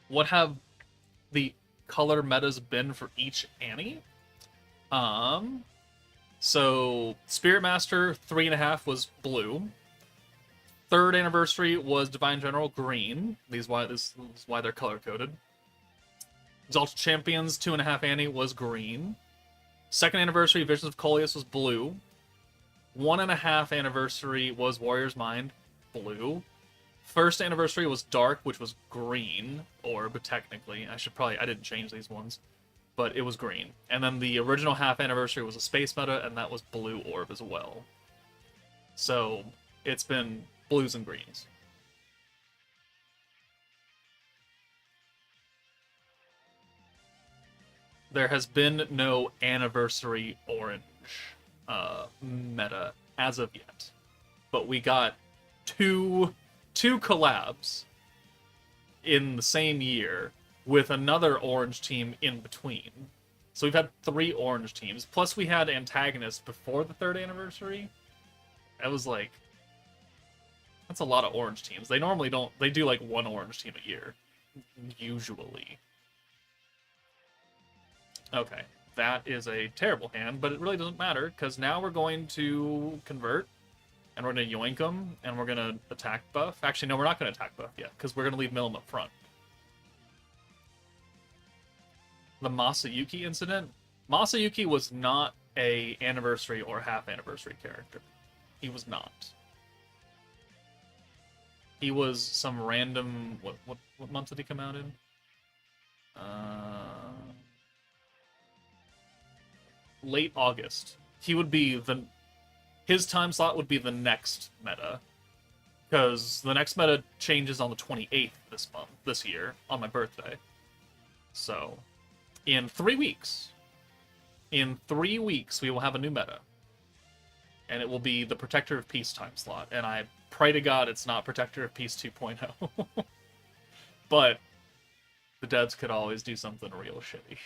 What have the color metas been for each Annie? So Spirit Master 3.5 was blue. 3rd anniversary was Divine General green. This is why they're color coded. Exalted Champions 2.5 Annie was green. 2nd anniversary Visions of Coleus was blue. 1.5 anniversary was Warrior's Mind, blue. 1st anniversary was Dark, which was green orb technically. I didn't change these ones, but it was green. And then the original half anniversary was a space meta, and that was blue orb as well. So it's been blues and greens. there has been no anniversary orange meta as of yet, but we got two collabs in the same year with another orange team in between. So we've had 3 orange teams. Plus we had antagonists before the 3rd anniversary. That was like, that's a lot of orange teams. They normally don't, they do like 1 orange team a year. Usually. Okay, that is a terrible hand, but it really doesn't matter, because now we're going to convert, and we're going to yoink them, and we're going to attack buff. Actually, no, we're not going to attack buff yet, because we're going to leave Milim up front. The Masayuki incident? Masayuki was not a anniversary or half anniversary character. He was not. He was some random... What month did he come out in? Late August. He would be the... His time slot would be the next meta. Because the next meta changes on the 28th this year, on my birthday. So, in 3 weeks, we will have a new meta. And it will be the Protector of Peace time slot. And I pray to God it's not Protector of Peace 2.0. But the devs could always do something real shitty.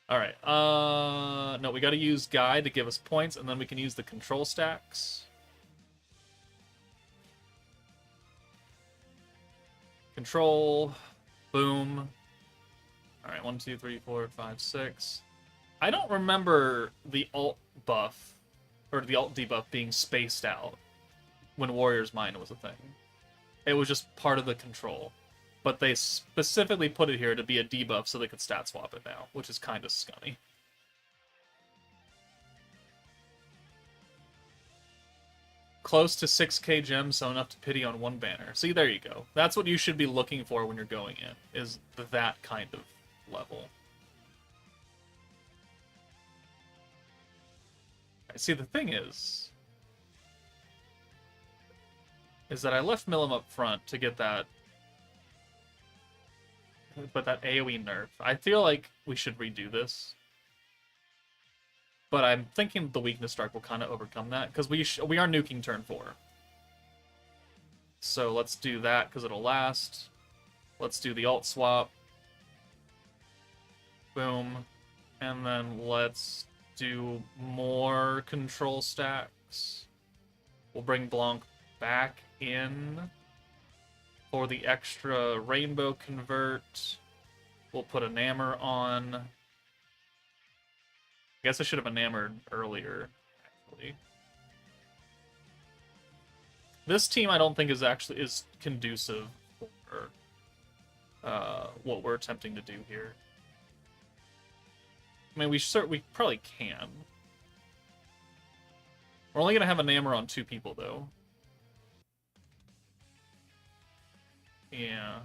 Alright, no, we gotta use Guide to give us points, and then we can use the control stacks. Control, boom. Alright, 1, 2, 3, 4, 5, 6. I don't remember the alt buff, or the alt debuff being spaced out when Warrior's Mind was a thing. It was just part of the control. But they specifically put it here to be a debuff so they could stat swap it now, which is kind of scummy. Close to 6k gems, so enough to pity on 1 banner. See, there you go. That's what you should be looking for when you're going in, is that kind of level. See, the thing is that I left Milim up front to get that, but that AoE nerf. I feel like we should redo this. But I'm thinking the weakness strike will kind of overcome that, because we are nuking turn 4. So let's do that, because it'll last. Let's do the alt swap. Boom. And then let's do more control stacks. We'll bring Blanc back in for the extra rainbow convert. We'll put enamor on. I guess I should have enamored earlier, actually. This team I don't think is conducive for what we're attempting to do here. I mean, we probably can. We're only gonna have enamor on 2 people though. Yeah.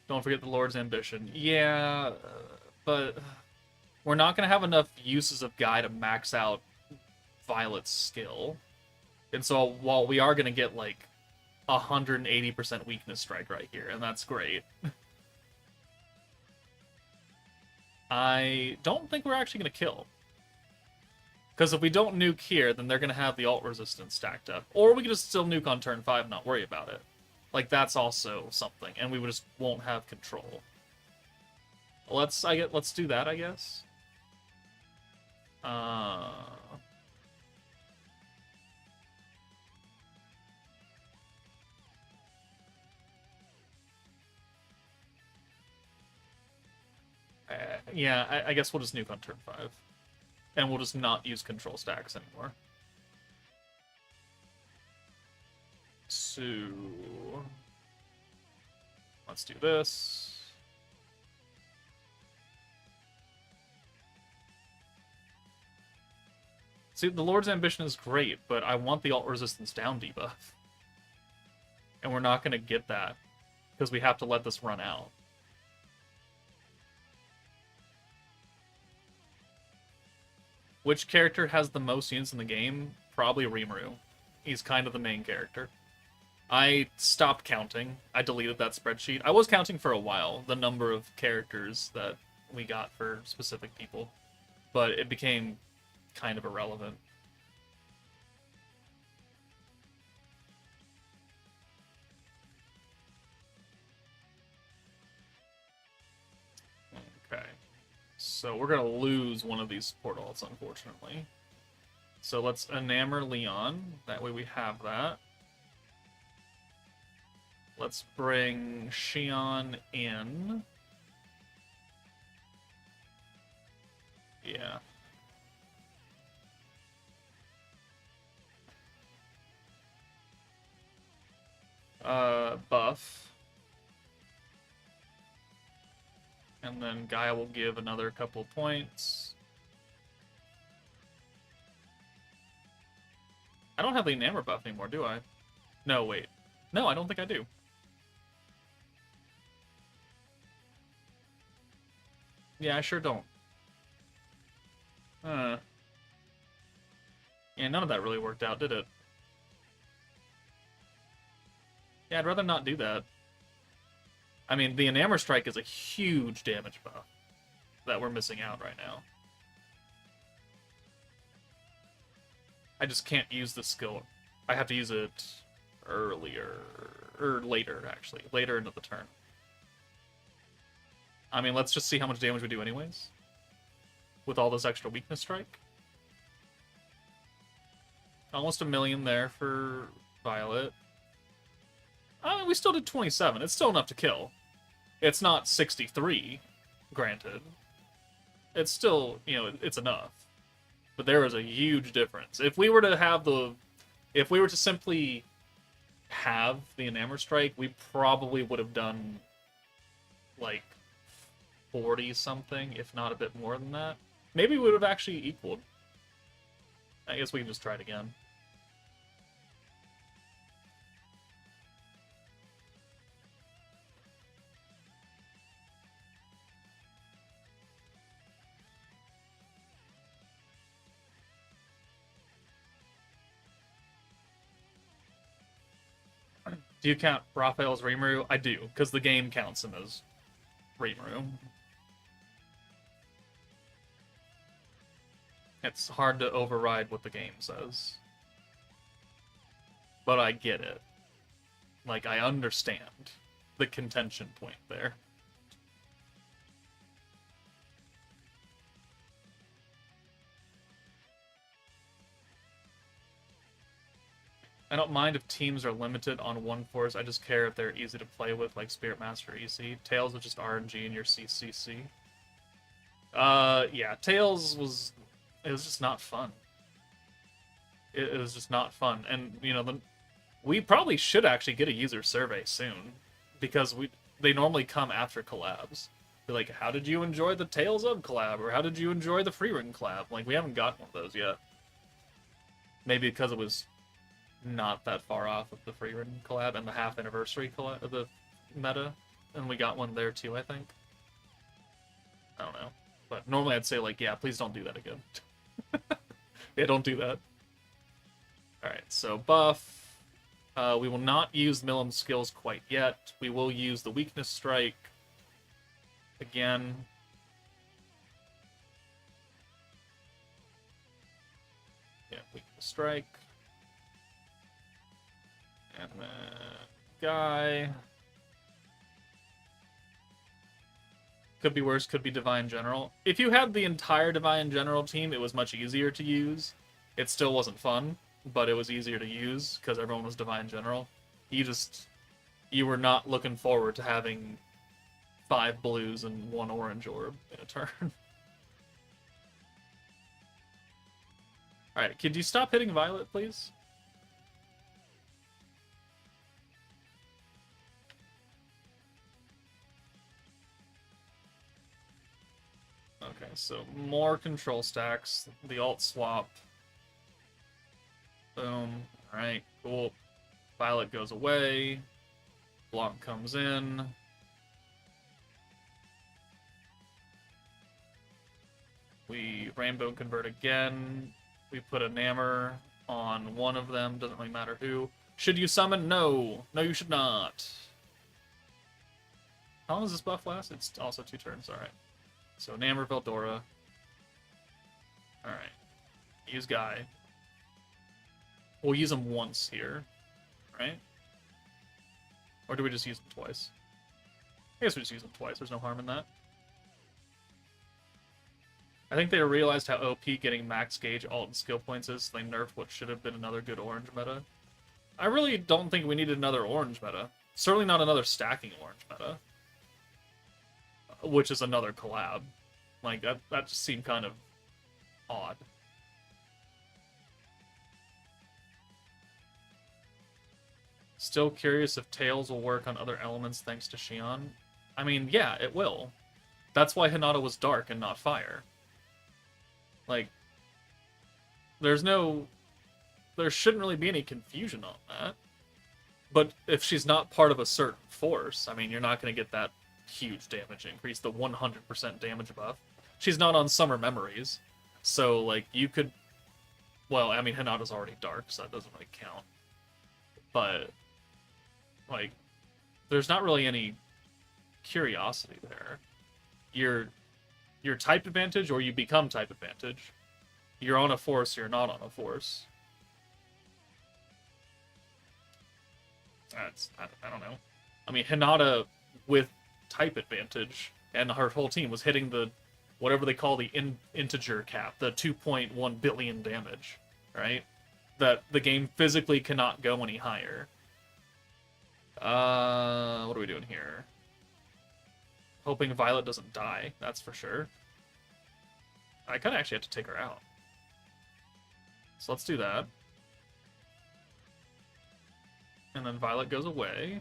Don't forget the Lord's Ambition. Yeah, but we're not going to have enough uses of Guy to max out Violet's skill. And so while we are going to get like 180% weakness strike right here, and that's great. I don't think we're actually going to kill. Because if we don't nuke here, then they're going to have the ult resistance stacked up. Or we can just still nuke on turn 5 and not worry about it. Like, that's also something, and we just won't have control. Let's do that, I guess. Yeah, I guess we'll just nuke on turn 5. And we'll just not use control stacks anymore. So let's do this. See, the Lord's Ambition is great, but I want the alt resistance down debuff. And we're not going to get that, because we have to let this run out. Which character has the most units in the game? Probably Rimuru. He's kind of the main character. I stopped counting. I deleted that spreadsheet. I was counting for a while the number of characters that we got for specific people, but it became kind of irrelevant. Okay. So we're going to lose one of these portals, unfortunately. So let's enamor Leon. That way we have that. Let's bring Shion in. Yeah. Buff. And then Gaia will give another couple points. I don't have the enamor buff anymore, do I? No, wait. No, I don't think I do. Yeah, I sure don't. Yeah, none of that really worked out, did it? Yeah, I'd rather not do that. I mean, the enamor strike is a huge damage buff that we're missing out right now. I just can't use the skill. I have to use it earlier, or later, actually. Later into the turn. I mean, let's just see how much damage we do anyways. With all this extra weakness strike. Almost 1,000,000 there for Violet. We still did 27. It's still enough to kill. It's not 63, granted. It's still, it's enough. But there is a huge difference. If we were to simply have the enamor strike, we probably would have done like 40 something, if not a bit more than that. Maybe we would have actually equaled. I guess we can just try it again. Do you count Raphael as Rimuru? I do, because the game counts him as Rimuru. It's hard to override what the game says. But I get it. Like, I understand the contention point there. I don't mind if teams are limited on one force. I just care if they're easy to play with, like Spirit Master EC. Tails is just RNG in your CCC. Yeah, Tails was... It was just not fun. It was just not fun. And, we probably should actually get a user survey soon. Because they normally come after collabs. They're like, how did you enjoy the Tales of collab? Or how did you enjoy the Freering collab? Like, we haven't gotten one of those yet. Maybe because it was not that far off of the Freering collab and the half anniversary collab of the meta. And we got one there too, I think. I don't know. But normally I'd say, like, yeah, please don't do that again. Yeah, don't do that. Alright, so buff. We will not use Milim's skills quite yet. We will use the weakness strike. Again. Yeah, weakness strike. And then Guy. Could be worse, could be Divine General. If you had the entire Divine General team, it was much easier to use. It still wasn't fun, but it was easier to use because everyone was Divine General. You were not looking forward to having 5 blues and 1 orange orb in a turn. Alright, could you stop hitting Violet, please? Okay, so more control stacks. The alt swap. Boom. Alright, cool. Violet goes away. Blanc comes in. We rainbow convert again. We put a Namor on one of them, doesn't really matter who. Should you summon? No. No, you should not. How long does this buff last? It's also 2 turns, alright. So, Namor, Veldora. Alright. Use Guy. We'll use him once here, right? Or do we just use him twice? I guess we just use him twice. There's no harm in that. I think they realized how OP getting max gauge alt and skill points is, so they nerfed what should have been another good orange meta. I really don't think we needed another orange meta. Certainly not another stacking orange meta. Which is another collab. Like, that just seemed kind of odd. Still curious if Tails will work on other elements thanks to Shion. I mean, yeah, it will. That's why Hinata was dark and not fire. Like, there shouldn't really be any confusion on that. But if she's not part of a certain force, I mean, you're not going to get that huge damage increase, the 100% damage buff. She's not on Summer Memories. So, like, you could... Well, I mean, Hinata's already dark, so that doesn't really count. But, like, there's not really any curiosity there. You're type advantage, or you become type advantage. You're on a force, you're not on a force. I don't know. I mean, Hinata with type advantage, and her whole team was hitting the, whatever they call the integer cap, the 2.1 billion damage, right? That the game physically cannot go any higher. What are we doing here? Hoping Violet doesn't die, that's for sure. I kind of actually have to take her out. So let's do that. And then Violet goes away.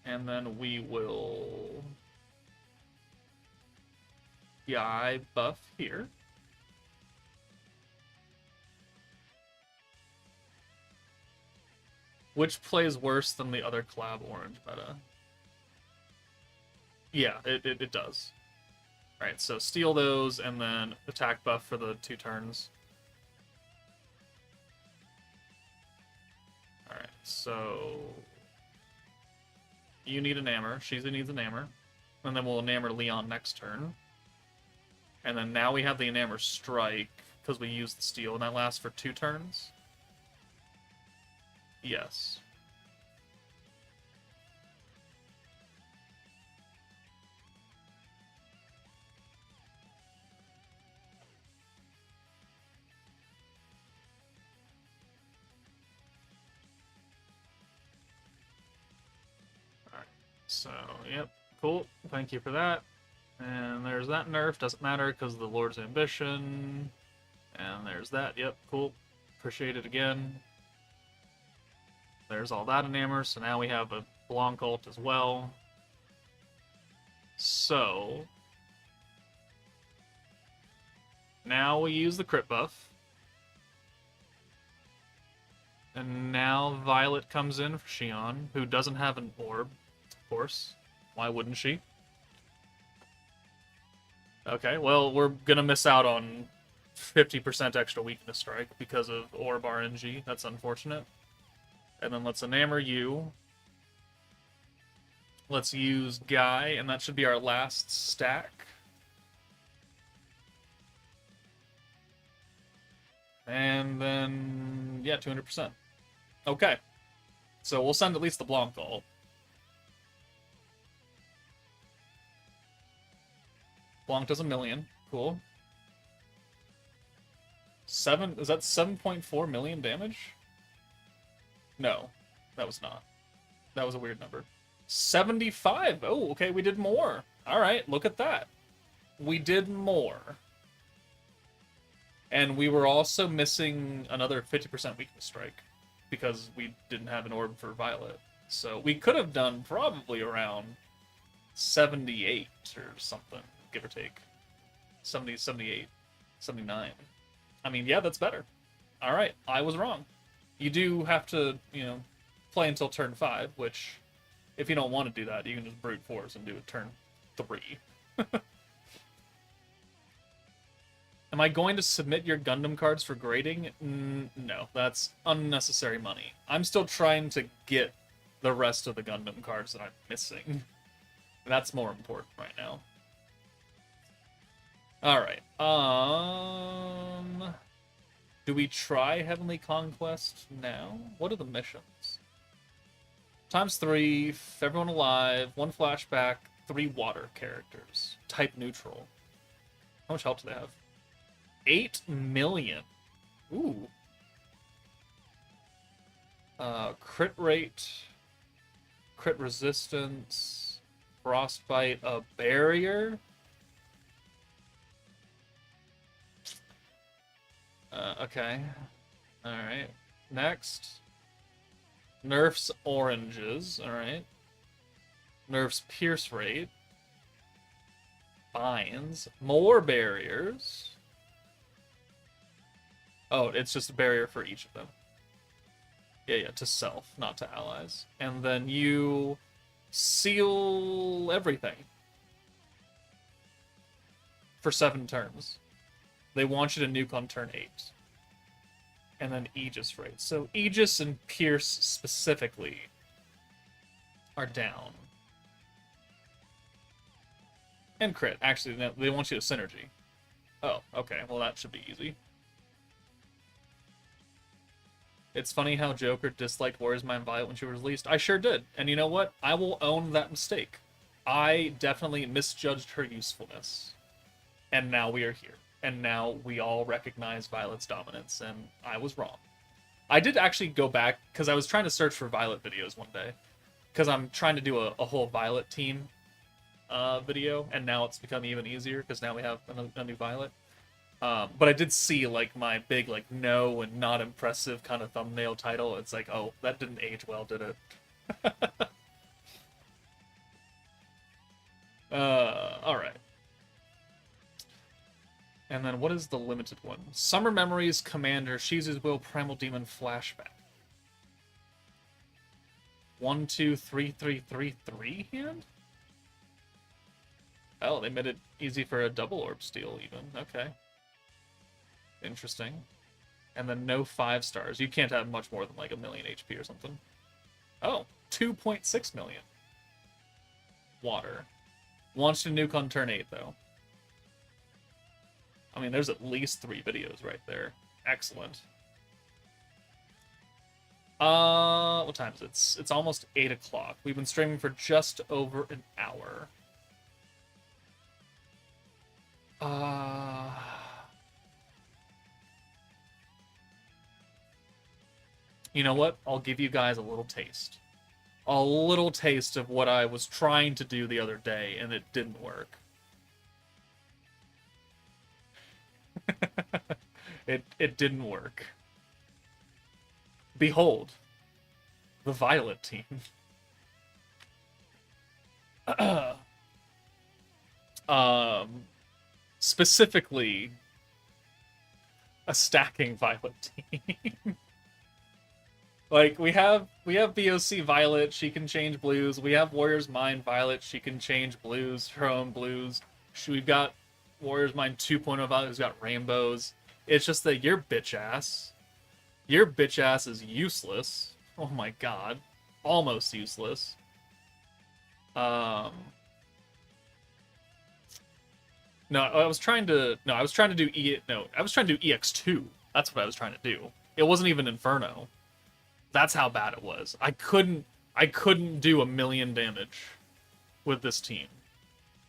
And then we will... Guy buff here. Which plays worse than the other collab orange meta? Yeah, it does. Alright, so steal those, and then attack buff for the 2 turns. Alright, so... You need a Namor, Shizu needs a Namor. And then we'll Namor Leon next turn. And then now we have the Namor Strike, because we used the steal, and that lasts for 2 turns. Yes. Alright, so, yep, cool. Thank you for that. And there's that nerf, doesn't matter because of the Lord's Ambition. And there's that, yep, cool. Appreciate it again. There's all that in Namor, so now we have a Blanc ult as well. So... now we use the crit buff. And now Violet comes in for Shion, who doesn't have an orb, of course. Why wouldn't she? Okay, well, we're gonna miss out on 50% extra weakness strike because of orb RNG. That's unfortunate. And then let's enamor you. Let's use Guy, and that should be our last stack. And then, yeah, 200%. Okay. So we'll send at least the Blanc ult. Blanc does 1,000,000. Cool. Is that 7.4 million damage? No, that was not. That was a weird number. 75! Oh, okay, we did more. Alright, look at that. We did more. And we were also missing another 50% weakness strike because we didn't have an orb for Violet. So we could have done probably around 78 or something, give or take. 70, 78, 79. I mean, yeah, that's better. Alright, I was wrong. You do have to, you know, play until turn 5, which, if you don't want to do that, you can just brute force and do it turn 3. Am Am I going to submit your Gundam cards for grading? No, that's unnecessary money. I'm still trying to get the rest of the Gundam cards that I'm missing. That's more important right now. Alright. Do we try Heavenly Conquest now? What are the missions? ×3, everyone alive, 1 flashback, 3 water characters. Type neutral. How much health do they have? 8 million. Ooh. Crit rate, crit resistance, frostbite, a barrier. Okay. Alright. Next. Nerfs oranges. Alright. Nerfs pierce rate. Binds. More barriers. Oh, it's just a barrier for each of them. Yeah, to self, not to allies. And then you seal everything. For 7 turns. They want you to nuke on turn 8. And then Aegis rate. So Aegis and Pierce specifically are down. And crit. Actually, no, they want you to synergy. Oh, okay. Well, that should be easy. It's funny how Joker disliked Warriors Mind Violet when she was released. I sure did. And you know what? I will own that mistake. I definitely misjudged her usefulness. And now we are here. And now we all recognize Violet's dominance, and I was wrong. I did actually go back, because I was trying to search for Violet videos one day. Because I'm trying to do a whole Violet team video, and now it's become even easier, because now we have a new Violet. But I did see, like, my big, like, no and not impressive kind of thumbnail title. It's like, oh, that didn't age well, did it? Alright. And then what is the limited one? Summer Memories, Commander, Shizu's Will, Primal Demon, Flashback. 1, 2, 3, 3, 3, 3 hand? Oh, they made it easy for a double orb steal, even. Okay. Interesting. And then no 5 stars. You can't have much more than like 1 million HP or something. Oh, 2.6 million. Water. Wants to nuke on turn 8, though. I mean, there's at least 3 videos right there. Excellent. What time is it? It's almost 8 o'clock. We've been streaming for just over an hour. You know what? I'll give you guys a little taste. A little taste of what I was trying to do the other day, and it didn't work. It didn't work. Behold, the Violet team. Specifically, a stacking Violet team. Like, we have BOC Violet, she can change blues. We have Warrior's Mind Violet, she can change blues, her own blues. We've got Warrior's Mind 2.0 Violet, who's got rainbows. It's just that your bitch ass is useless. Oh my god. Almost useless. No, I was trying to do EX2. That's what I was trying to do. It wasn't even Inferno. That's how bad it was. I couldn't do 1 million damage with this team.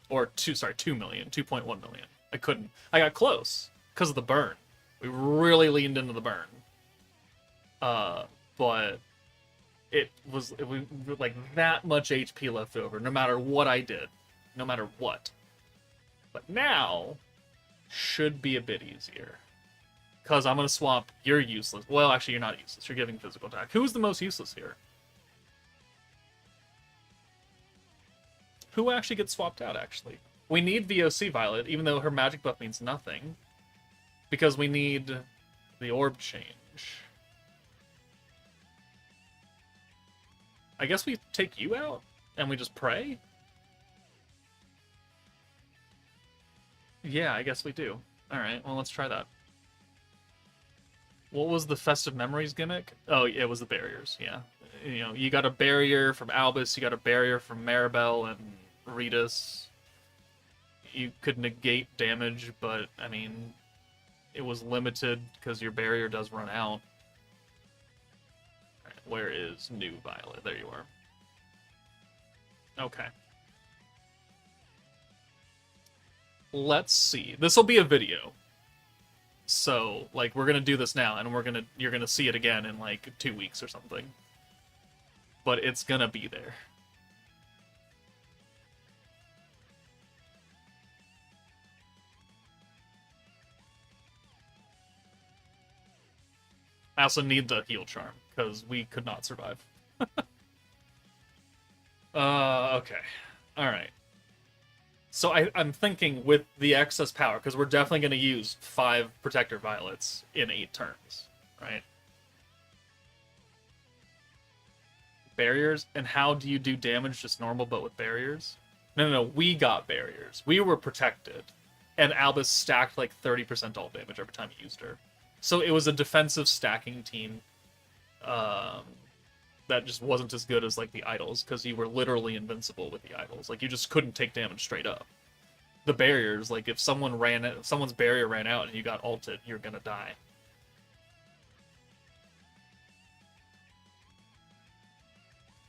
Or 2 million, 2.1 million. I couldn't. I got close because of the burn. We really leaned into the burn. But it was like that much HP left over, no matter what I did. No matter what. But now should be a bit easier. Because I'm going to swap, you're useless. Well, actually, you're not useless. You're giving physical attack. Who's the most useless here? Who actually gets swapped out, actually? We need VOC Violet, even though her magic buff means nothing. Because we need the orb change. I guess we take you out, and we just pray? Yeah, I guess we do. Alright, well, let's try that. What was the Festive Memories gimmick? Oh, it was the barriers, yeah. You know, you got a barrier from Albus, you got a barrier from Maribel and Ritas. You could negate damage, but, I mean, it was limited because your barrier does run out. Right, where is New Violet? There you are. Okay. Let's see. This will be a video. So, like, we're gonna do this now, and you're gonna see it again in, like, 2 weeks or something. But it's gonna be there. I also need the heal charm, because we could not survive. Okay. Alright. So I'm thinking with the excess power, because we're definitely going to use 5 Protector Violets in 8 turns, right? Barriers? And how do you do damage just normal but with barriers? No, we got barriers. We were protected. And Albus stacked like 30% all damage every time you used her. So it was a defensive stacking team that just wasn't as good as like the idols, because you were literally invincible with the idols. Like you just couldn't take damage straight up. The barriers, like if someone's barrier ran out and you got ulted, you're gonna die.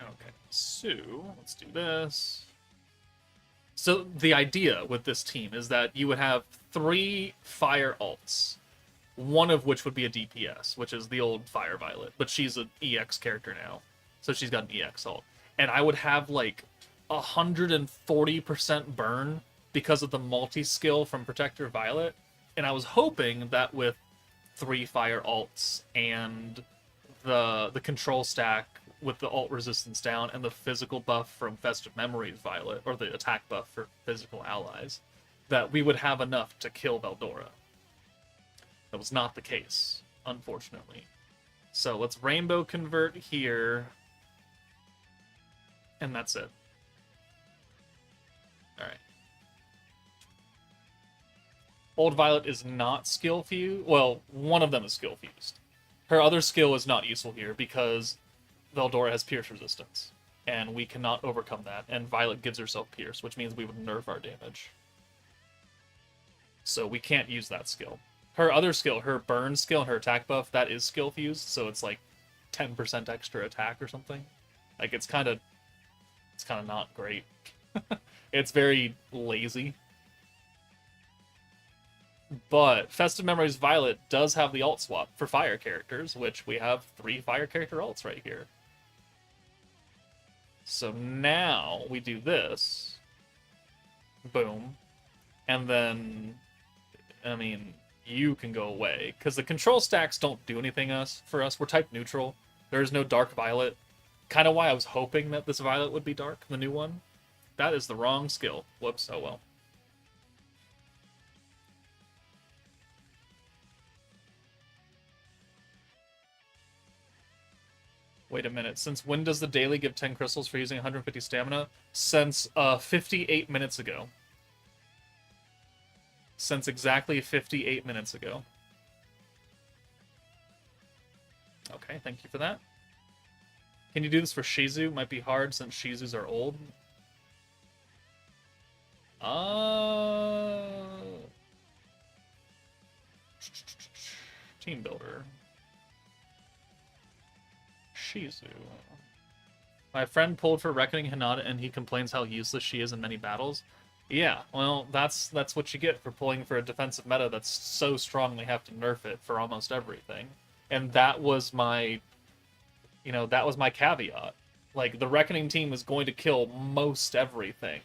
Okay, so let's do this. So the idea with this team is that you would have 3 fire alts, one of which would be a DPS, which is the old Fire Violet, but she's an EX character now, so she's got an EX ult. And I would have like 140% burn because of the multi-skill from Protector Violet, and I was hoping that with 3 fire alts and the control stack with the ult resistance down and the physical buff from Festive Memories Violet, or the attack buff for physical allies, that we would have enough to kill Veldora. That was not the case, unfortunately. So let's Rainbow Convert here, and that's it. Alright. Old Violet is not skill fused. Well, one of them is skill fused. Her other skill is not useful here because Veldora has Pierce resistance, and we cannot overcome that, and Violet gives herself Pierce, which means we would nerf our damage. So we can't use that skill. Her other skill, her burn skill and her attack buff, that is skill fused, so it's like 10% extra attack or something. Like it's kind of not great. It's very lazy. But Festive Memories Violet does have the alt swap for fire characters, which we have 3 fire character alts right here. So now we do this. Boom. And then, I mean, you can go away, because the control stacks don't do anything for us. We're type neutral. There's no Dark Violet. Kind of why I was hoping that this Violet would be dark, the new one. That is the wrong skill. Whoops, oh well. Wait a minute. Since when does the daily give 10 crystals for using 150 stamina? Since 58 minutes ago. Since exactly 58 minutes ago. Okay, thank you for that. Can you do this for Shizu? Might be hard since Shizus are old. Team Builder. Shizu. My friend pulled for Reckoning Hinata and he complains how useless she is in many battles. Yeah, well, that's what you get for pulling for a defensive meta that's so strong they have to nerf it for almost everything. And that was my, that was my caveat. Like, the Reckoning team is going to kill most everything,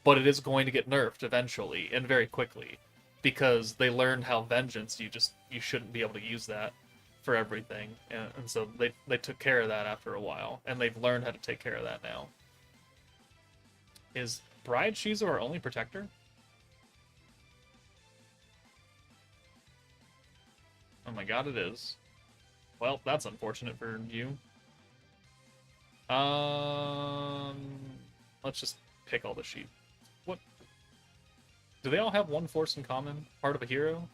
but it is going to get nerfed eventually, and very quickly, because they learned how Vengeance, you shouldn't be able to use that for everything, and so they took care of that after a while, and they've learned how to take care of that now. Is Bride Shizu our only protector? Oh my god, it is. Well, that's unfortunate for you. Let's just pick all the sheep. What? Do they all have one force in common? Part of a hero?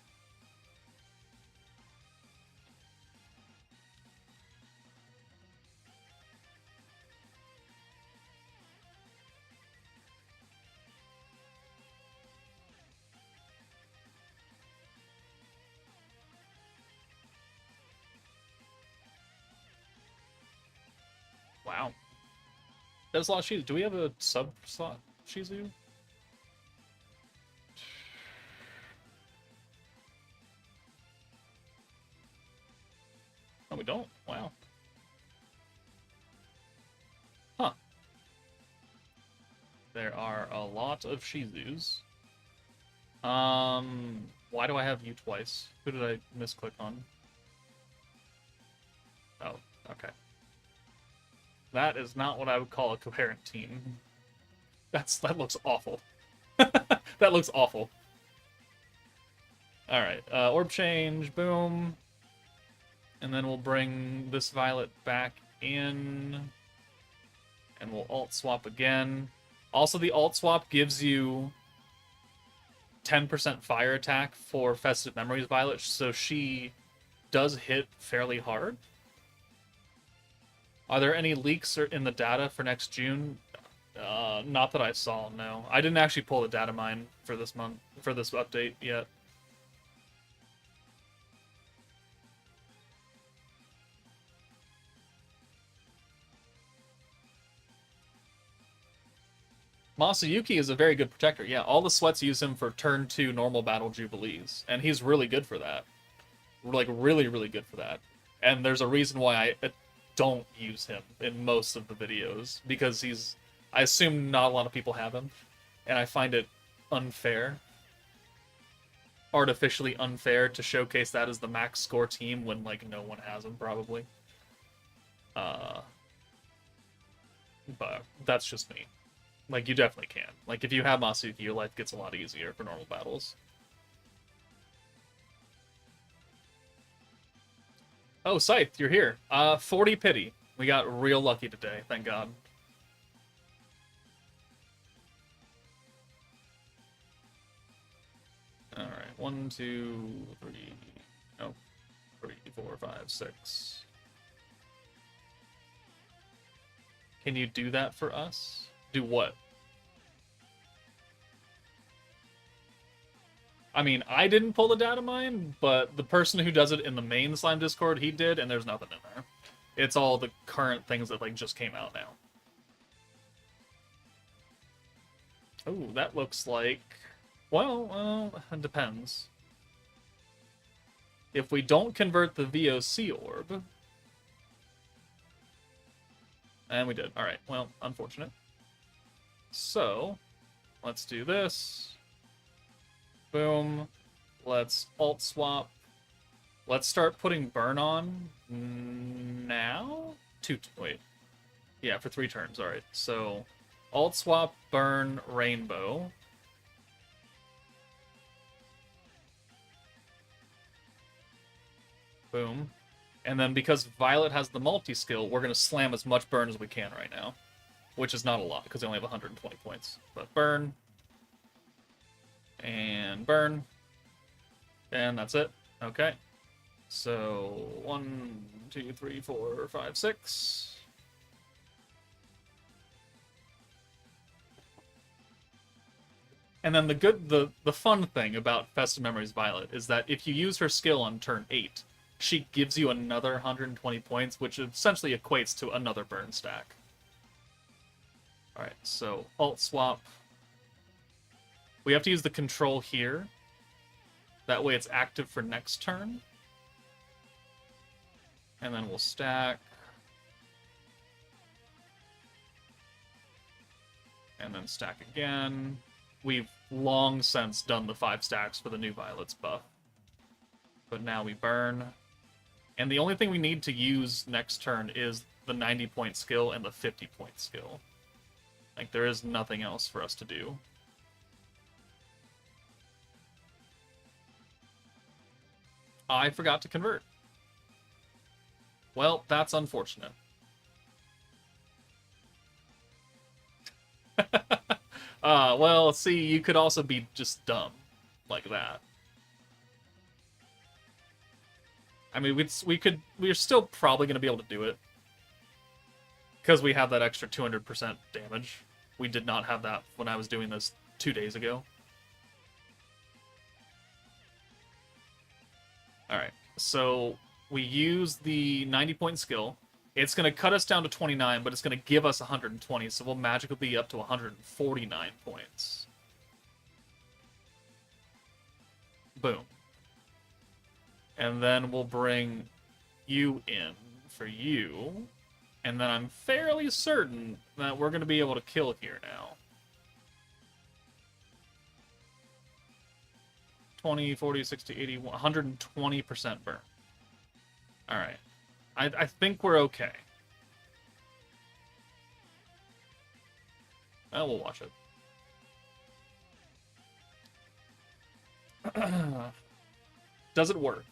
Wow. That's a lot of Shizu. Do we have a sub slot Shizu? No, we don't. Wow. Huh. There are a lot of Shizus. Why do I have you twice? Who did I misclick on? Oh, okay. That is not what I would call a coherent team. That looks awful. That looks awful. Alright, orb change, boom. And then we'll bring this violet back in. And we'll alt swap again. Also, the alt swap gives you 10% fire attack for Festive Memories Violet, so she does hit fairly hard. Are there any leaks in the data for next June? Not that I saw, no. I didn't actually pull the data mine for this month, for this update yet. Masayuki is a very good protector. Yeah, all the sweats use him for turn 2 normal battle Jubilees, and he's really good for that. Like, really, really good for that. And there's a reason why I don't use him in most of the videos, because he's... I assume not a lot of people have him, and I find it unfair. Artificially unfair to showcase that as the max score team when, like, no one has him, probably. But that's just me. Like, you definitely can. Like, if you have Masayuki, your life gets a lot easier for normal battles. Oh, Scythe, you're here. 40 pity. We got real lucky today, thank God. Alright, 1, 2, 3... Nope. 3, 4, 5, 6. Can you do that for us? Do what? I mean, I didn't pull the data mine, but the person who does it in the main Slime Discord, he did, and there's nothing in there. It's all the current things that, like, just came out now. Oh, that looks like... Well, it depends. If we don't convert the VOC orb... And we did. Alright, well, unfortunate. So, let's do this. Boom. Let's alt swap. Let's start putting burn on now? Wait. Yeah, for 3 turns. Alright, so alt swap, burn, rainbow. Boom. And then because Violet has the multi-skill, we're going to slam as much burn as we can right now. Which is not a lot, because they only have 120 points. But burn. And burn. And that's it. Okay. So, 1, 2, 3, 4, 5, 6. And then the fun thing about Festive Memories Violet is that if you use her skill on turn 8, she gives you another 120 points, which essentially equates to another burn stack. Alright, so alt swap. We have to use the control here. That way it's active for next turn. And then we'll stack. And then stack again. We've long since done the 5 stacks for the new Violet's buff. But now we burn. And the only thing we need to use next turn is the 90-point skill and the 50-point skill. Like, there is nothing else for us to do. I forgot to convert. Well, that's unfortunate. Well, see, you could also be just dumb like that. I mean, we're still probably going to be able to do it. Because we have that extra 200% damage. We did not have that when I was doing this 2 days ago. Alright, so we use the 90-point skill. It's going to cut us down to 29, but it's going to give us 120, so we'll magically be up to 149 points. Boom. And then we'll bring you in for you. And then I'm fairly certain that we're going to be able to kill here now. 20, 40, 60, 80, 120% burn. Alright. I think we're okay. We'll watch it. Does it work?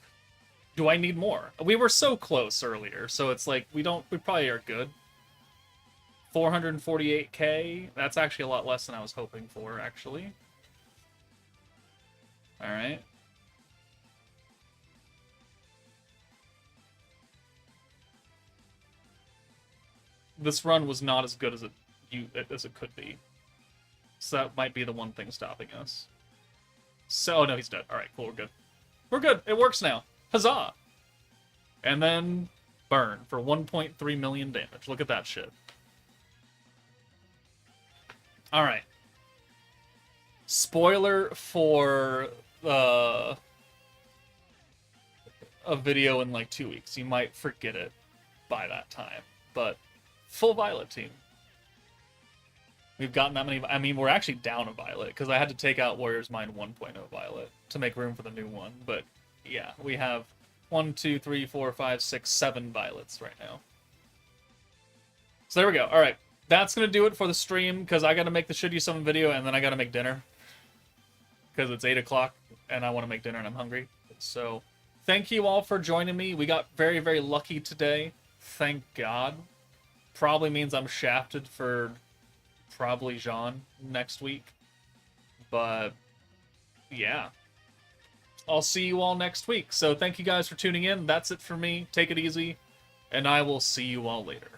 Do I need more? We were so close earlier, so it's like we probably are good. 448k? That's actually a lot less than I was hoping for, actually. Alright. This run was not as good as it could be. So that might be the one thing stopping us. So, oh no, he's dead. Alright, cool, we're good. We're good, it works now. Huzzah! And then burn for 1.3 million damage. Look at that shit. Alright. Spoiler for a video in like 2 weeks. You might forget it by that time. But full Violet team. We've gotten that many. I mean, we're actually down a Violet because I had to take out Warrior's Mind 1.0 Violet to make room for the new one. But yeah, we have 1, 2, 3, 4, 5, 6, 7 Violets right now. So there we go. All right, that's gonna do it for the stream because I gotta make the Should You Summon video and then I gotta make dinner because it's 8 o'clock and I want to make dinner and I'm hungry. So thank you all for joining me. We got very, very lucky today. Thank God. Probably means I'm shafted for probably Jean next week. But yeah. I'll see you all next week. So thank you guys for tuning in. That's it for me. Take it easy. And I will see you all later.